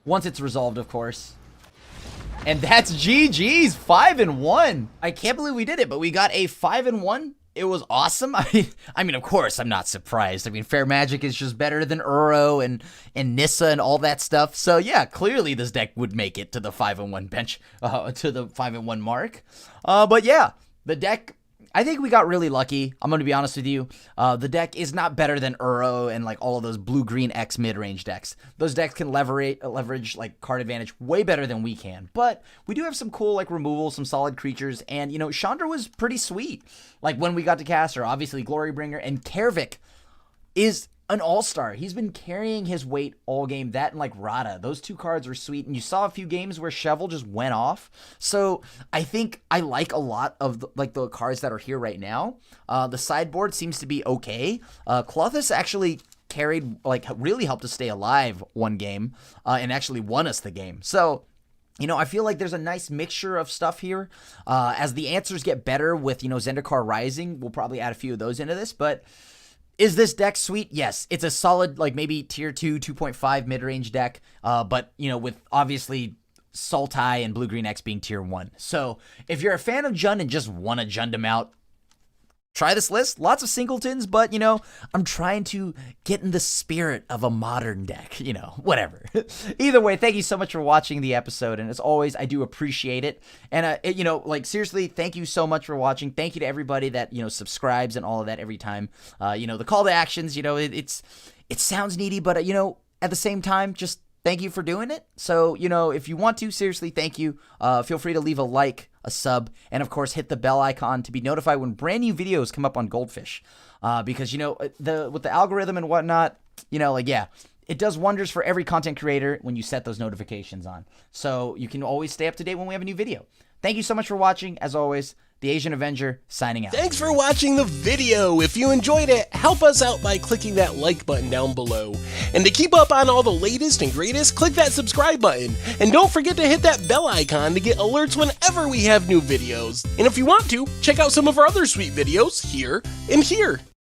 Once it's resolved, of course. And that's GG's. 5-1. I can't believe we did it, but we got a 5-1. It was awesome. I mean, of course, I'm not surprised. I mean, Fair Magic is just better than Uro and Nissa and all that stuff. So, yeah, clearly this deck would make it to the 5-1 bench, to the 5-1 mark. But, yeah, the deck I think we got really lucky. I'm going to be honest with you. The deck is not better than Uro and like all of those blue-green X mid-range decks. Those decks can leverage like card advantage way better than we can. But we do have some cool like removals, some solid creatures. And, you know, Chandra was pretty sweet. Like when we got to cast her, obviously Glorybringer, and Kervik is an all-star. He's been carrying his weight all game. That and like Rada, those two cards were sweet. And you saw a few games where Shovel just went off. So I think I like a lot of the cards that are here right now. The sideboard seems to be okay. Clothis actually carried, like really helped us stay alive one game and actually won us the game. So, you know, I feel like there's a nice mixture of stuff here. As the answers get better with, you know, Zendikar Rising, we'll probably add a few of those into this, but is this deck sweet? Yes. It's a solid, like maybe tier 2, 2.5 mid-range deck, but, you know, with obviously Sultai and Blue-Green X being tier 1. So if you're a fan of Jund and just want to Jund him out, try this list. Lots of singletons, but, you know, I'm trying to get in the spirit of a modern deck, you know, whatever. Either way, thank you so much for watching the episode. And as always, I do appreciate it. And, you know, like seriously, thank you so much for watching. Thank you to everybody that, you know, subscribes and all of that every time. You know, the call to actions, you know, it sounds needy, but, you know, at the same time, just thank you for doing it. So, you know, if you want to, seriously, thank you. Feel free to leave a like, a sub, and of course, hit the bell icon to be notified when brand new videos come up on Goldfish. Because, you know, with the algorithm and whatnot, you know, like, yeah, it does wonders for every content creator when you set those notifications on. So you can always stay up to date when we have a new video. Thank you so much for watching. As always, the Asian Avenger signing out. Thanks for watching the video. If you enjoyed it, help us out by clicking that like button down below. And to keep up on all the latest and greatest, click that subscribe button. And don't forget to hit that bell icon to get alerts whenever we have new videos. And if you want to, check out some of our other sweet videos here and here.